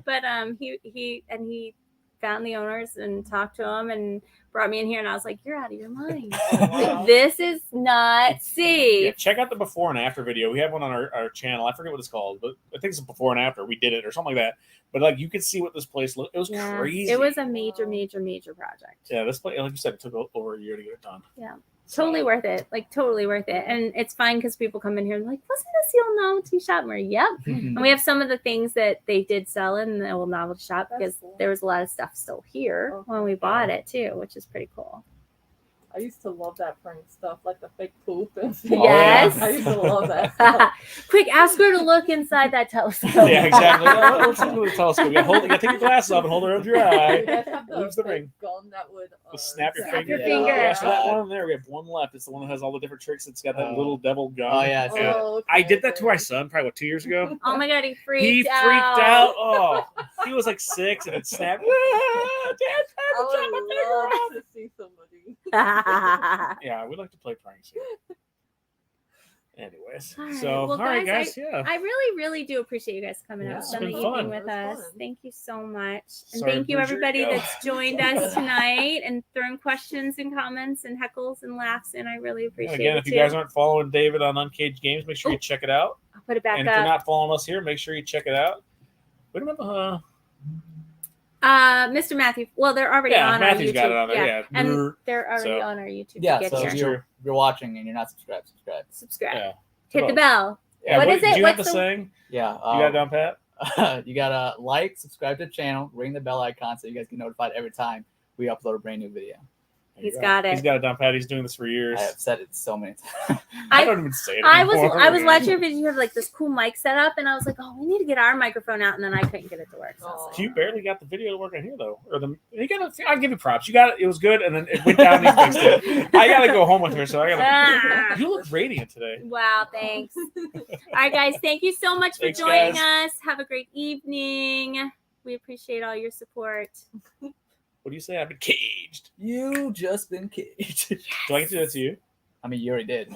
But he found the owners and talked to them and brought me in here, and I was like, you're out of your mind. Like, this is not safe. Yeah, check out the before and after video. We have one on our channel. I forget what it's called, but I think it's before and after. We did it or something like that. But like you could see what this place looked. It was crazy. It was a major project. Yeah, this place, like you said, it took over a year to get it done. Yeah. Totally worth it. Like, totally worth it. And it's fine because people come in here and like, wasn't this the old novelty shop? And we're, yep. And we have some of the things that they did sell in the old novelty shop because there was a lot of stuff still here when we bought it too, which is pretty cool. I used to love that prank stuff, like the fake poop and stuff. Yes. I used to love that stuff. Quick, ask her to look inside that telescope. Yeah, exactly. Let's look at the telescope. You gotta take your glasses off and hold it up to your eye. You guys have Leaves the fake ring. gun that would Snap your Snap finger. your finger. Yeah, so that one there, we have one left. It's the one that has all the different tricks. It's got that little devil gun. Oh yeah, Yeah. okay, I did that to okay. my son probably 2 years ago. Oh my God, he He freaked freaked out. Oh, he was like 6 and it snapped. I Dad, would love to see somebody. yeah, we like to play pranks here. Anyways, All right. so Well, all right, guys, guys, yeah. I really, really do appreciate you guys coming Yeah, out, it's spending the been fun. evening with It was us. fun. Thank you so much. And Sorry, thank you, Bridget. everybody Go. that's joined us tonight and throwing questions and comments and heckles and laughs. And I really And appreciate again, it if you too. guys aren't following David on Uncaged Games, make sure you check it out. I'll put it back And if you're up. not following us here, make sure you check it out. We don't have Mr. Matthew. Well, they're already yeah, on Matthew's our YouTube. got it on there. Yeah, And they're already So- on our YouTube. Yeah, to get so here. if you're watching and you're not subscribed, Subscribe. yeah. Hit the bell. Yeah, What is it? Do you have What's the the- saying? Yeah. You got it down, Pat? You gotta like, subscribe to the channel, ring the bell icon so you guys get notified every time we upload a brand new video. There you He's go. got it. He's got it down, Pat. He's doing this for years. I have said it so many times. I don't even say it I anymore. was watching your video. You have like this cool mic set up, and I was like, "Oh, we need to get our microphone out," and then I couldn't get it to work. So I was like, You barely got the video to work on here though, or I'll give you props. You got it. It was good, and then it went down. And he fixed it. I gotta go home with her, so I gotta. Ah. You look radiant today. Wow, thanks. All right, guys, thank you so much for Thanks, joining guys. us. Have a great evening. We appreciate all your support. What do you say? I've been caged. You just been caged. Do I get to do that to you? I mean, you already did.